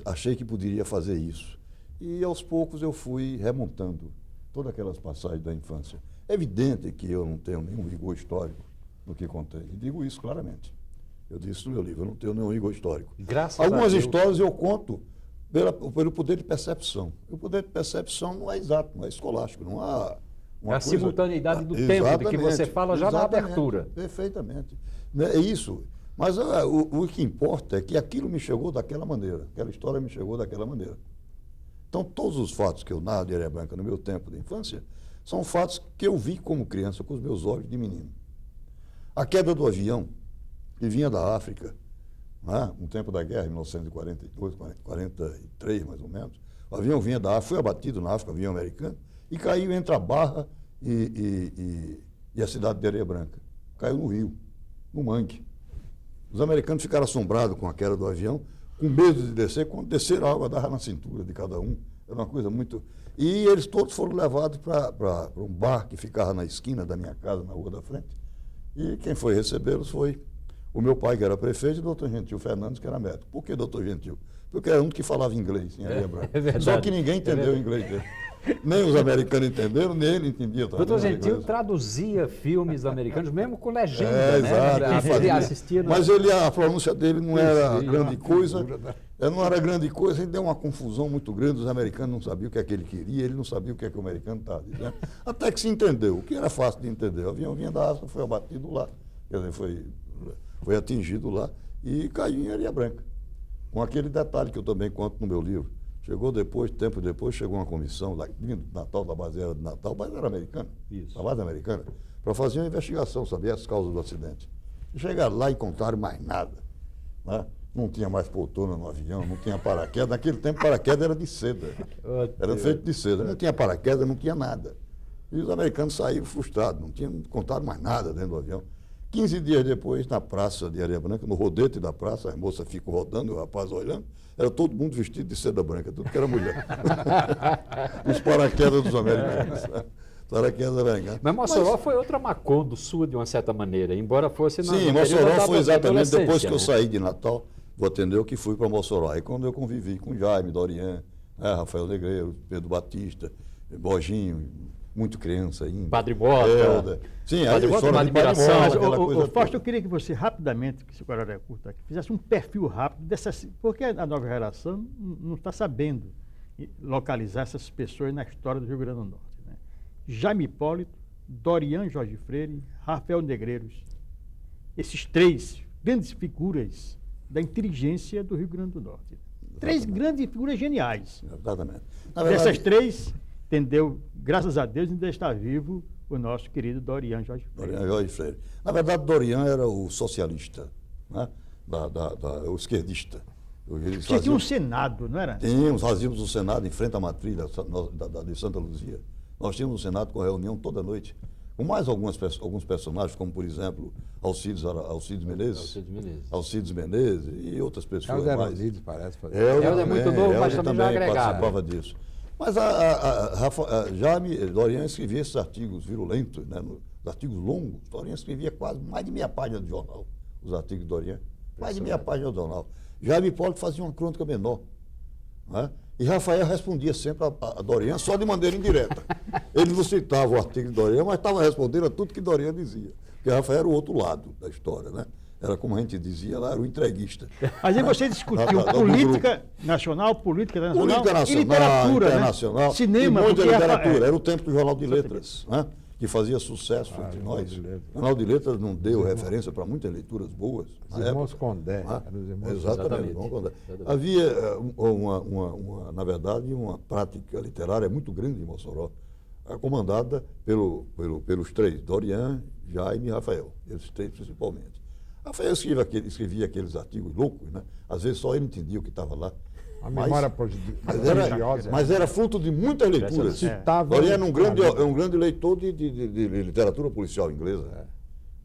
Speaker 3: Achei que poderia fazer isso. E aos poucos eu fui remontando todas aquelas passagens da infância. É evidente que eu não tenho nenhum rigor histórico no que contei. E digo isso claramente. Eu disse no meu livro, eu não tenho nenhum rigor histórico. Algumas histórias eu conto pelo poder de percepção. O poder de percepção não é exato, não é escolástico, não há uma coisa...
Speaker 2: simultaneidade do tempo de que você fala já na abertura.
Speaker 3: Perfeitamente. É isso. Mas o que importa é que aquilo me chegou daquela maneira, aquela história me chegou daquela maneira. Então, todos os fatos que eu narro de Areia Branca no meu tempo de infância são fatos que eu vi como criança, com os meus olhos de menino. A queda do avião, que vinha da África, né, no tempo da guerra, em 1942, 43 mais ou menos, o avião vinha da África, foi abatido na África, o avião americano, e caiu entre a Barra e a cidade de Areia Branca. Caiu no rio, no mangue. Os americanos ficaram assombrados com a queda do avião, com medo de descer. Quando desceram, a água dava na cintura de cada um. Era uma coisa muito... E eles todos foram levados para um bar que ficava na esquina da minha casa, na Rua da Frente. E quem foi recebê-los foi o meu pai, que era prefeito, e o doutor Gentil Fernandes, que era médico. Por que doutor Gentil? Porque era um que falava inglês em Areia Branca. Só que ninguém entendeu o inglês dele. Nem os americanos entenderam, nem ele entendia.
Speaker 2: Doutor Gentil traduzia filmes americanos, mesmo com legenda,
Speaker 3: né?
Speaker 2: Exato.
Speaker 3: Mas a pronúncia dele não era grande coisa. Não era grande coisa, ele deu uma confusão muito grande. Os americanos não sabiam o que é que ele queria, ele não sabia o que é que o americano estava dizendo. Até que se entendeu, o que era fácil de entender. O avião vinha da África, foi abatido lá, quer dizer, foi atingido lá e caiu em Areia Branca. Com aquele detalhe que eu também conto no meu livro. Chegou depois, tempo depois, chegou uma comissão lá, vindo do Natal, da base aérea de Natal, base era americana, da base americana, para fazer uma investigação, saber as causas do acidente. E chegaram lá e contaram mais nada. Né? Não tinha mais poltrona no avião, não tinha paraquedas. Naquele tempo, paraquedas era de seda. Era feito de seda. Não tinha paraquedas, não tinha nada. E os americanos saíram frustrados, não contaram mais nada dentro do avião. 15 dias depois, na praça de Areia Branca, no rodete da praça, as moças ficam rodando, o rapaz olhando, era todo mundo vestido de seda branca, tudo que era mulher. Os paraquedas dos americanos. Para que essa vingança.
Speaker 2: Mas Mossoró foi outra Macondo sua, de uma certa maneira, embora fosse na
Speaker 3: Sim,
Speaker 2: no período
Speaker 3: Mossoró
Speaker 2: da
Speaker 3: foi exatamente depois
Speaker 2: adolescência,
Speaker 3: que eu
Speaker 2: né?
Speaker 3: saí de Natal, vou atender o que fui para Mossoró. Aí quando eu convivi com Jaime, Dorian, Rafael Negreiro, Pedro Batista, Borginho, muito criança ainda.
Speaker 2: Padre Bota.
Speaker 3: Helder. Sim,
Speaker 2: Padre
Speaker 3: a
Speaker 2: Bota,
Speaker 3: história
Speaker 2: uma
Speaker 3: de Padre
Speaker 2: admiração.
Speaker 3: Bota,
Speaker 5: Mas,
Speaker 3: aquela coisa
Speaker 5: Fausto, eu
Speaker 3: toda.
Speaker 5: queria que você rapidamente, que se o horário é curto aqui, fizesse um perfil rápido dessas, porque a nova geração não está sabendo localizar essas pessoas na história do Rio Grande do Norte. Né? Jaime Hipólito, Dorian Jorge Freire, Rafael Negreiros. Esses três grandes figuras da inteligência do Rio Grande do Norte. Três grandes figuras geniais.
Speaker 3: Exatamente. Na
Speaker 5: Dessas
Speaker 3: verdade,
Speaker 5: três, entendeu? Graças a Deus ainda está vivo o nosso querido Dorian Jorge Freire.
Speaker 3: Dorian Jorge Freire. Na verdade, Dorian era o socialista, né? O esquerdista. Eles
Speaker 5: Tinha
Speaker 3: faziam-
Speaker 5: um Senado, não era?
Speaker 3: Fazíamos o Senado em frente à matriz de Santa Luzia. Nós tínhamos o Senado com reunião toda noite, com mais alguns personagens, como, por exemplo, Alcides Menezes, Alcides Menezes e outras pessoas
Speaker 4: Helder
Speaker 3: mais.
Speaker 4: Arantes, parece.
Speaker 2: Helder é muito novo, mas também já agregado.
Speaker 3: participava disso. Mas Jaime Dorian escrevia esses artigos virulentos, né, artigos longos. Dorian escrevia quase mais de meia página de jornal, os artigos de Dorian. Mais de meia página de jornal. Jaime Hipólito fazia uma crônica menor. Né? E Rafael respondia sempre a Dorian só de maneira indireta. Ele não citava o artigo de Dorian, mas estava respondendo a tudo que Dorian dizia. Porque Rafael era o outro lado da história, né? Era como a gente dizia lá, era o entreguista.
Speaker 5: Mas aí você discutiu
Speaker 3: do
Speaker 5: política nacional, política internacional,
Speaker 3: Política nacional,
Speaker 5: e literatura,
Speaker 3: internacional,
Speaker 5: né? Cinema,
Speaker 3: e muita
Speaker 5: porque
Speaker 3: literatura. Era o tempo do Jornal de Letras, né? Que fazia sucesso entre
Speaker 4: Jornal
Speaker 3: nós.
Speaker 4: de Letras.
Speaker 3: O Jornal de Letras não deu referência para muitas leituras boas.
Speaker 4: Os
Speaker 3: na
Speaker 4: irmãos
Speaker 3: época.
Speaker 4: Condé.
Speaker 3: Ah,
Speaker 4: Eram os irmãos
Speaker 3: Exatamente.
Speaker 2: Condé.
Speaker 3: Condé. Havia, na verdade, uma prática literária muito grande em Mossoró, comandada pelos três, Dorian, Jaime e Rafael, esses três principalmente. Rafael escrevia aqueles artigos loucos, né? Às vezes só ele entendia o que estava lá.
Speaker 4: A memória prodigiosa.
Speaker 3: Mas era fruto de muitas leituras.
Speaker 4: Citava
Speaker 3: Dorian era um grande leitor de literatura policial inglesa.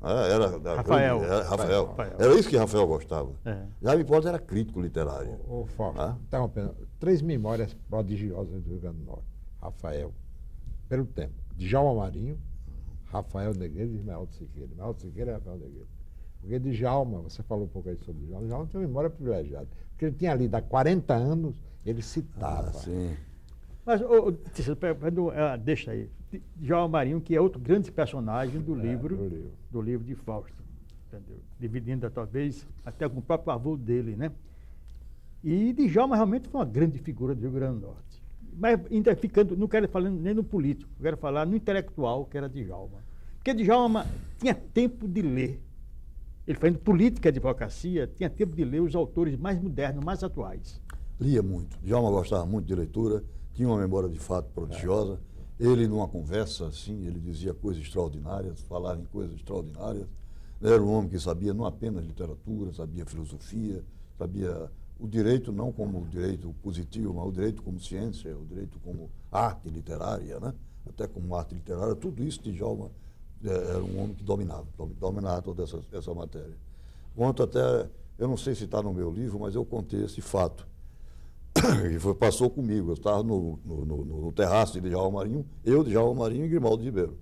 Speaker 5: Rafael.
Speaker 3: Rafael. Era isso que Rafael gostava.
Speaker 5: É.
Speaker 3: Jaime Hipólito era crítico literário.
Speaker 4: Ô, Fausto,
Speaker 3: Ah?
Speaker 4: interrompendo. 3 memórias prodigiosas do Rio Grande do Norte. Rafael, pelo tempo. Djalma Marinho, Rafael Negreiro e Ismaeldo Siqueira. Ismaeldo Siqueira e Rafael Negreiro. Porque Djalma, você falou um pouco aí sobre Djalma. Djalma tem uma memória privilegiada. Porque ele tinha lido há 40 anos, ele citava.
Speaker 3: Sim.
Speaker 5: Mas, deixa aí. Djalma Marinho, que é outro grande personagem do livro de Fausto. Entendeu? Dividindo, talvez, até com o próprio avô dele, né? E Djalma realmente foi uma grande figura do Rio Grande do Norte. Mas ainda ficando, não quero falar nem no político, quero falar no intelectual, que era Djalma. Porque Djalma tinha tempo de ler. Ele fazendo política e advocacia, tinha tempo de ler os autores mais modernos, mais atuais.
Speaker 3: Lia muito. Djalma gostava muito de leitura, tinha uma memória de fato prodigiosa. Ele, numa conversa assim, ele dizia coisas extraordinárias, falava em coisas extraordinárias. Era um homem que sabia não apenas literatura, sabia filosofia, sabia o direito não como direito positivo, mas o direito como ciência, o direito como arte literária, né? Até como arte literária. Tudo isso Djalma era um homem que dominava toda essa matéria. Conto até, eu não sei se está no meu livro, mas eu contei esse fato. E passou comigo. Eu estava no terraço de Djalma Marinho, Djalma Marinho e Grimaldo Ribeiro.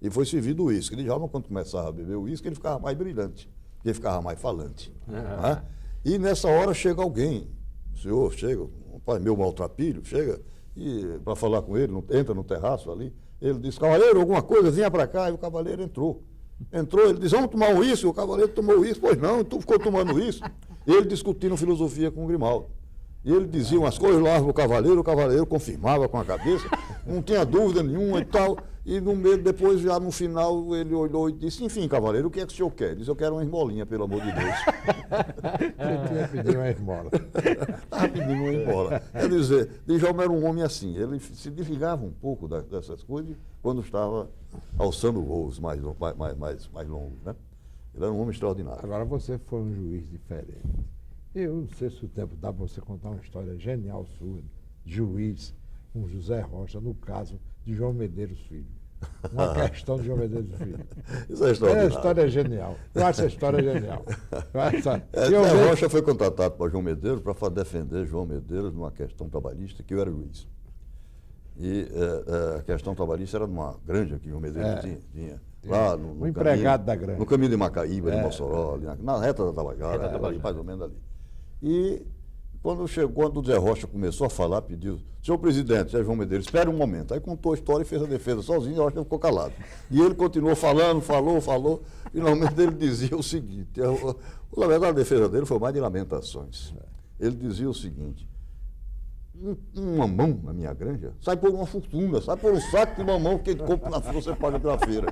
Speaker 3: E foi servido o uísque. Djalma, quando começava a beber o uísque, ele ficava mais brilhante, ele ficava mais falante. Né? E nessa hora chega alguém, o senhor chega, um pai meu maltrapilho, chega para falar com ele, entra no terraço ali. Ele diz, cavaleiro, alguma coisa, vinha para cá. E o cavaleiro entrou. Ele diz, vamos tomar um uísque? O cavaleiro tomou uísque. Pois não, tu ficou tomando uísque. E ele discutindo filosofia com o Grimaldo. E ele dizia umas coisas lá o cavaleiro confirmava com a cabeça, não tinha dúvida nenhuma e tal. E depois, já no final, ele olhou e disse, enfim, cavaleiro, o que é que o senhor quer? Ele disse, eu quero uma esmolinha, pelo amor de Deus.
Speaker 4: Ele tinha pedido uma esmola.
Speaker 3: Estava pedindo uma esmola. Quer dizer, Djalma era um homem assim, ele se desligava um pouco dessas coisas quando estava alçando voos mais longos, né? Ele era um homem extraordinário.
Speaker 4: Agora você foi um juiz diferente. Eu não sei se o tempo dá para você contar uma história genial sua, de juiz, com José Rocha, no caso de João Medeiros Filho. Uma questão de João Medeiros Filho.
Speaker 3: Isso é
Speaker 4: A
Speaker 3: extraordinário.
Speaker 4: história é genial. Eu acho essa história genial.
Speaker 3: José Rocha foi contratado para João Medeiros para defender João Medeiros numa questão trabalhista que eu era juiz. E a questão trabalhista era numa granja que o Medeiros tinha. Lá no
Speaker 4: empregado
Speaker 3: caminho,
Speaker 4: da granja.
Speaker 3: No caminho de Macaíba, de Mossoró, ali na reta da Tabajara, mais ou menos ali. E quando o Zé Rocha começou a falar, pediu, senhor presidente, Zé João Medeiros, espere um momento. Aí contou a história e fez a defesa sozinho, e o Rocha ficou calado. E ele continuou falando, falou. Finalmente ele dizia o seguinte, na verdade a defesa dele foi mais de lamentações. Ele dizia o seguinte: um mamão na minha granja sai por uma fortuna, sai por um saco de mamão que ele compra você paga pela feira.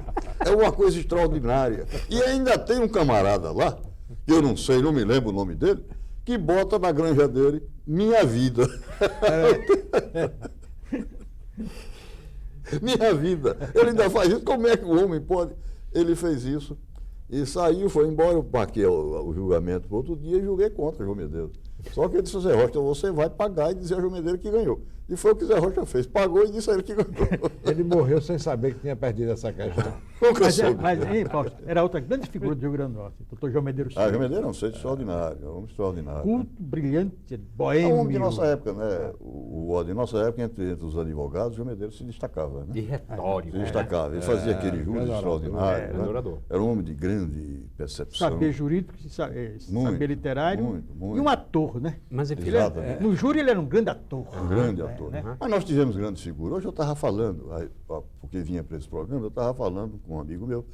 Speaker 3: É uma coisa extraordinária. E ainda tem um camarada lá, que eu não sei, não me lembro o nome dele, que bota na granja dele minha vida. Minha vida. Ele ainda faz isso. Como é que o homem pode? Ele fez isso e saiu, foi embora. Eu marquei o julgamento para outro dia e julguei contra João Medeiros. Só que ele disse: Zé Rocha, você vai pagar e dizer a João Medeiros que ganhou. E foi o que Zé Rocha fez. Pagou e disse a ele que ganhou.
Speaker 4: Ele morreu sem saber que tinha perdido essa questão.
Speaker 5: Mas, hein, Fausto, era outra grande figura do Rio Grande do Norte, doutor João Medeiros.
Speaker 3: João Medeiros é um ser extraordinário, é um homem extraordinário.
Speaker 5: Culto, brilhante,
Speaker 3: É
Speaker 5: boêmio.
Speaker 3: um homem de nossa época, né? De nossa época, entre os advogados, João Medeiros se destacava, né?
Speaker 2: De retórica.
Speaker 3: Se destacava. Ele fazia aquele juros extraordinário. Né? Era um homem de grande percepção.
Speaker 5: Saber jurídico, saber literário.
Speaker 3: Muito.
Speaker 5: E um ator, né?
Speaker 2: Mas enfim,
Speaker 3: Exatamente.
Speaker 5: No júri ele era um grande ator.
Speaker 3: Um grande ator. Né? Mas nós tivemos grandes figuras. Hoje eu estava falando, porque vinha para esse programa, eu estava falando com um amigo meu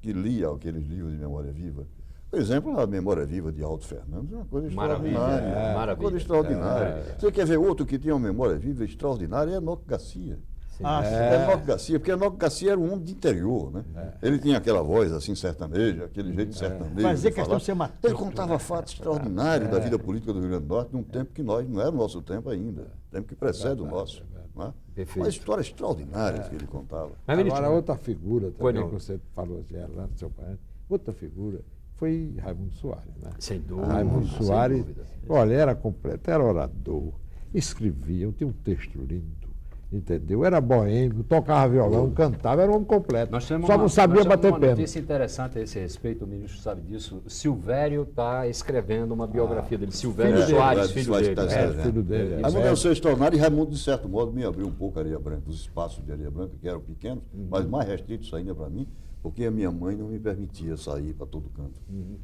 Speaker 3: que lia aqueles livros de memória viva. Por exemplo, a Memória Viva de Aldo Fernandes é uma coisa extraordinária. Uma coisa extraordinária. Você quer ver outro que tinha uma memória viva extraordinária? É Enoque Garcia. Enoque Garcia, porque Enoque Garcia era um homem de interior, né? Ele tinha aquela voz assim sertaneja, aquele jeito sertanejo.
Speaker 5: Fazia questão de ser matando.
Speaker 3: Ele contava fatos extraordinários da vida política do Rio Grande do Norte, num tempo que não era o nosso tempo ainda, tempo que precede o nosso. Né? Uma história extraordinária que ele contava.
Speaker 4: Agora, outra figura também
Speaker 2: não.
Speaker 4: que você falou assim, lá do seu parente, outra figura foi Raimundo Soares. Né?
Speaker 2: Sem dúvida.
Speaker 4: Raimundo
Speaker 2: sem
Speaker 4: Soares,
Speaker 2: dúvida.
Speaker 4: olha, era completo, era orador, escrevia, tinha um texto lindo, entendeu? Era boêmio, tocava violão, cantava, era um homem completo. Só não sabia bater
Speaker 2: uma
Speaker 4: pé.
Speaker 2: notícia interessante a esse respeito, o ministro sabe disso. Silvério está escrevendo uma biografia dele. Silvério Soares, filho dele.
Speaker 4: Filho dele.
Speaker 3: Raimundo era um ser extraordinário e Raimundo, de certo modo, me abriu um pouco a Areia Branca, os espaços de Areia Branca, que eram pequenos, mas mais restritos ainda para mim, porque a minha mãe não me permitia sair para todo canto.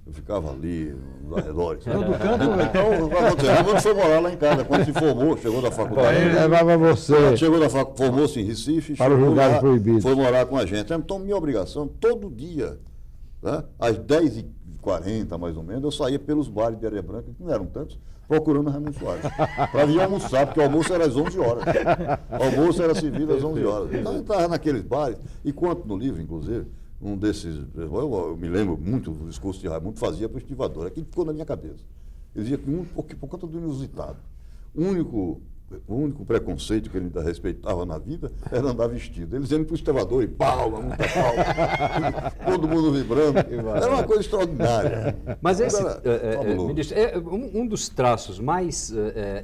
Speaker 3: Eu ficava ali, nos arredores.
Speaker 5: Todo canto?
Speaker 3: Então, Raimundo foi morar lá em casa. Quando se formou, chegou da faculdade.
Speaker 4: Ele levava você.
Speaker 3: Formou-se em Recife,
Speaker 4: Para os lugares proibidos.
Speaker 3: foi morar com a gente. Então, minha obrigação, todo dia, né, às 10h40, mais ou menos, eu saía pelos bares de Areia Branca, que não eram tantos, procurando Raimundo Soares. Para vir almoçar, porque o almoço era às 11 horas. O almoço era servido às 11 horas. Então, eu estava naqueles bares, e quanto no livro, inclusive, um desses, eu me lembro muito do discurso de Raimundo, fazia para o estivador. Aquilo ficou na minha cabeça. Ele dizia que, por conta do inusitado, o único preconceito que ele ainda respeitava na vida era andar vestido. Eles iam para o estivador e palma, muita palma, todo mundo vibrando. Era uma coisa extraordinária.
Speaker 2: Mas esse, ministro, um dos traços mais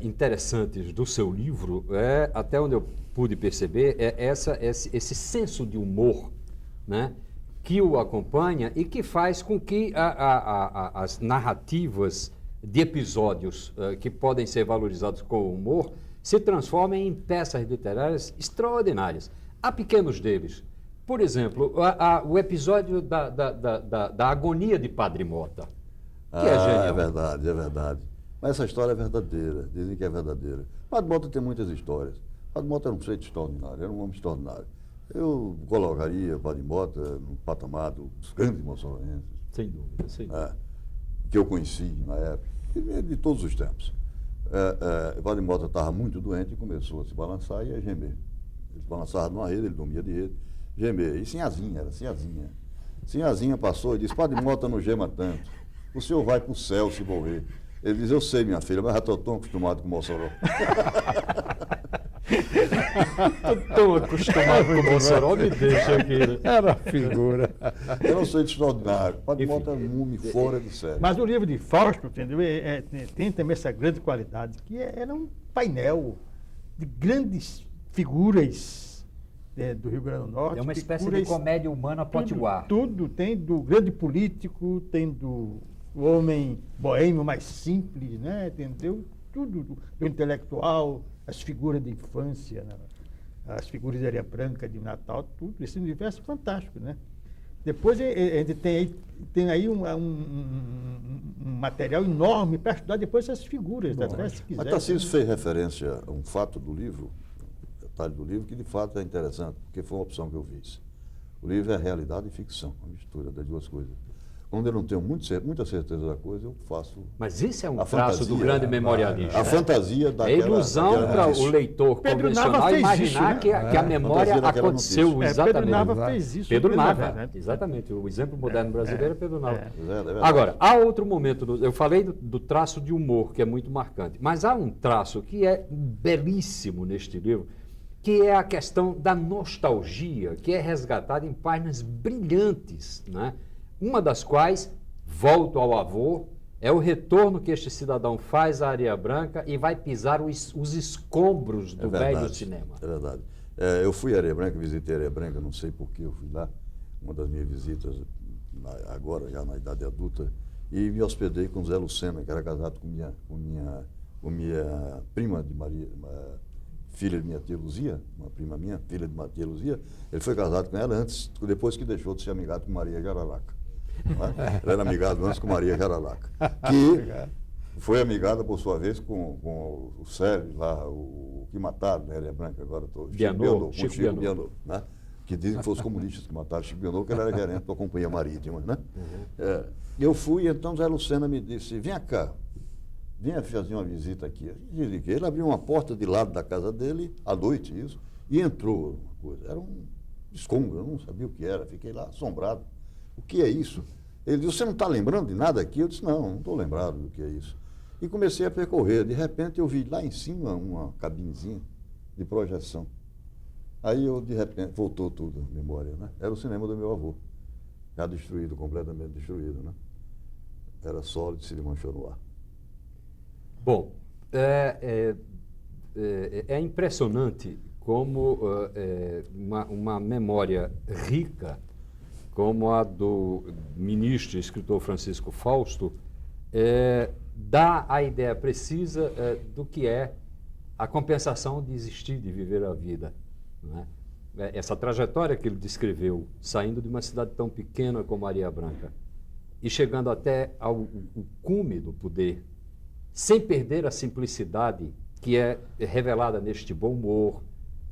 Speaker 2: interessantes do seu livro, até onde eu pude perceber, é esse senso de humor, né, que o acompanha e que faz com que as narrativas de episódios que podem ser valorizados com humor se transformem em peças literárias extraordinárias. Há pequenos deles. Por exemplo, o episódio da agonia de Padre Mota, que é genial.
Speaker 3: É verdade. Mas essa história é verdadeira, dizem que é verdadeira. Padre Mota tem muitas histórias. Padre Mota era um ser extraordinário, era um homem extraordinário. Eu colocaria o Padre Mota no patamar dos grandes moçoroenses.
Speaker 2: Sem dúvida, sem dúvida.
Speaker 3: Que eu conheci na época, de todos os tempos. O Padre Mota estava muito doente e começou a se balançar e a gemer. Ele se balançava numa rede, ele dormia de rede, gemer. E Sinhazinha, era Sinhazinha. Sinhazinha passou e disse: Padre Mota não gema tanto, o senhor vai para o céu se morrer. Ele diz: eu sei, minha filha, mas já estou tão acostumado com Mossoró.
Speaker 2: Estou tão acostumado com o Mossoró, me deixa aqui. Né?
Speaker 4: Era figura.
Speaker 3: Eu não sei de extraordinário. Padre Mota é um homem fora de série.
Speaker 5: Mas o livro de Fausto, entendeu? Tem também essa grande qualidade, que era um painel de grandes figuras do Rio Grande do Norte.
Speaker 2: É uma espécie de comédia humana potiguar.
Speaker 5: Tudo tem do grande político, tem do homem boêmio mais simples, né? Entendeu? Tudo do intelectual, as figuras de infância, né? as figuras de areia branca, de Natal, tudo, esse universo fantástico, né? Depois a gente tem aí um material enorme para estudar depois essas figuras, até se quiser.
Speaker 3: Mas Tarcísio fez referência a um fato do livro, detalhe do livro, que de fato é interessante, porque foi uma opção que eu fiz. O livro é realidade e ficção, uma mistura das duas coisas. Quando eu não tenho muita certeza da coisa, eu faço.
Speaker 2: Mas isso é um
Speaker 3: a
Speaker 2: traço do
Speaker 3: fantasia,
Speaker 2: grande memorialista.
Speaker 3: A fantasia daquela.
Speaker 2: É ilusão para o leitor
Speaker 5: Pedro
Speaker 2: convencional
Speaker 5: Nava fez
Speaker 2: imaginar
Speaker 5: isso,
Speaker 2: que a memória
Speaker 3: fantasia daquela
Speaker 2: aconteceu
Speaker 3: notícia.
Speaker 2: exatamente.
Speaker 5: Pedro Nava fez isso.
Speaker 2: Pedro
Speaker 5: pela
Speaker 2: Nava,
Speaker 5: verdade.
Speaker 2: exatamente. O exemplo moderno brasileiro é Pedro Nava.
Speaker 3: É verdade.
Speaker 2: Agora, há outro momento, eu falei do traço de humor, que é muito marcante, mas há um traço que é belíssimo neste livro, que é a questão da nostalgia, que é resgatada em páginas brilhantes, né? Uma das quais, volto ao avô, é o retorno que este cidadão faz à Areia Branca e vai pisar os escombros do velho cinema.
Speaker 3: É verdade. Eu fui à Areia Branca, visitei a Areia Branca, não sei por que eu fui lá, uma das minhas visitas, agora já na idade adulta, e me hospedei com Zé Lucena, que era casado com minha prima de Maria, filha de minha tia Luzia, uma prima minha, filha de minha tia Luzia. Ele foi casado com ela depois que deixou de ser amigado com Maria Jararaca. Ele era amigado antes com Maria Jararaca, que foi amigada, por sua vez, com o Sérgio lá, o que mataram, né? Areia Branca, agora estou... Chico Bianot, né? Que dizem que foram os comunistas que mataram Chico Bianot, que ele era gerente da Companhia Marítima, né? Eu fui, então Zé Lucena me disse, vem cá, vinha fazer uma visita aqui. Ele abriu uma porta de lado da casa dele, à noite isso, e entrou uma coisa. Era um escombro, eu não sabia o que era, fiquei lá assombrado. O que é isso? Ele disse, você não está lembrando de nada aqui? Eu disse, não estou lembrado do que é isso. E comecei a percorrer. De repente eu vi lá em cima uma cabinezinha de projeção. Aí eu, de repente, voltou tudo a memória, né? Era o cinema do meu avô, já destruído, completamente destruído, né? Era sólido, se desmanchou no ar.
Speaker 2: Bom, é impressionante como uma memória rica, como a do ministro e escritor Francisco Fausto, dá a ideia precisa do que é a compensação de existir, de viver a vida, não é? Essa trajetória que ele descreveu, saindo de uma cidade tão pequena como Areia Branca e chegando até ao cume do poder, sem perder a simplicidade que é revelada neste bom humor,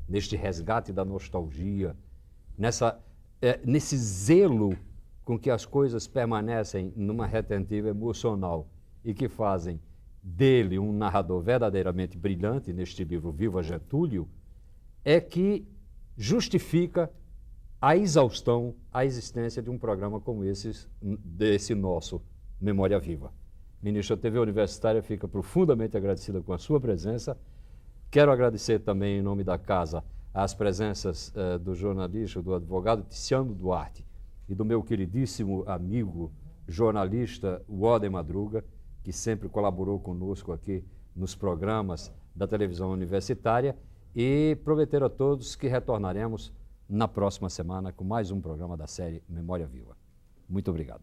Speaker 2: neste resgate da nostalgia, nesse zelo com que as coisas permanecem numa retentiva emocional e que fazem dele um narrador verdadeiramente brilhante neste livro Viva Getúlio, é que justifica a exaustão, a existência de um programa como desse nosso Memória Viva. Ministro, a TV Universitária fica profundamente agradecida com a sua presença. Quero agradecer também, em nome da casa, as presenças do jornalista, do advogado Ticiano Duarte e do meu queridíssimo amigo jornalista Wodem Madruga, que sempre colaborou conosco aqui nos programas da televisão universitária, e prometer a todos que retornaremos na próxima semana com mais um programa da série Memória Viva. Muito obrigado.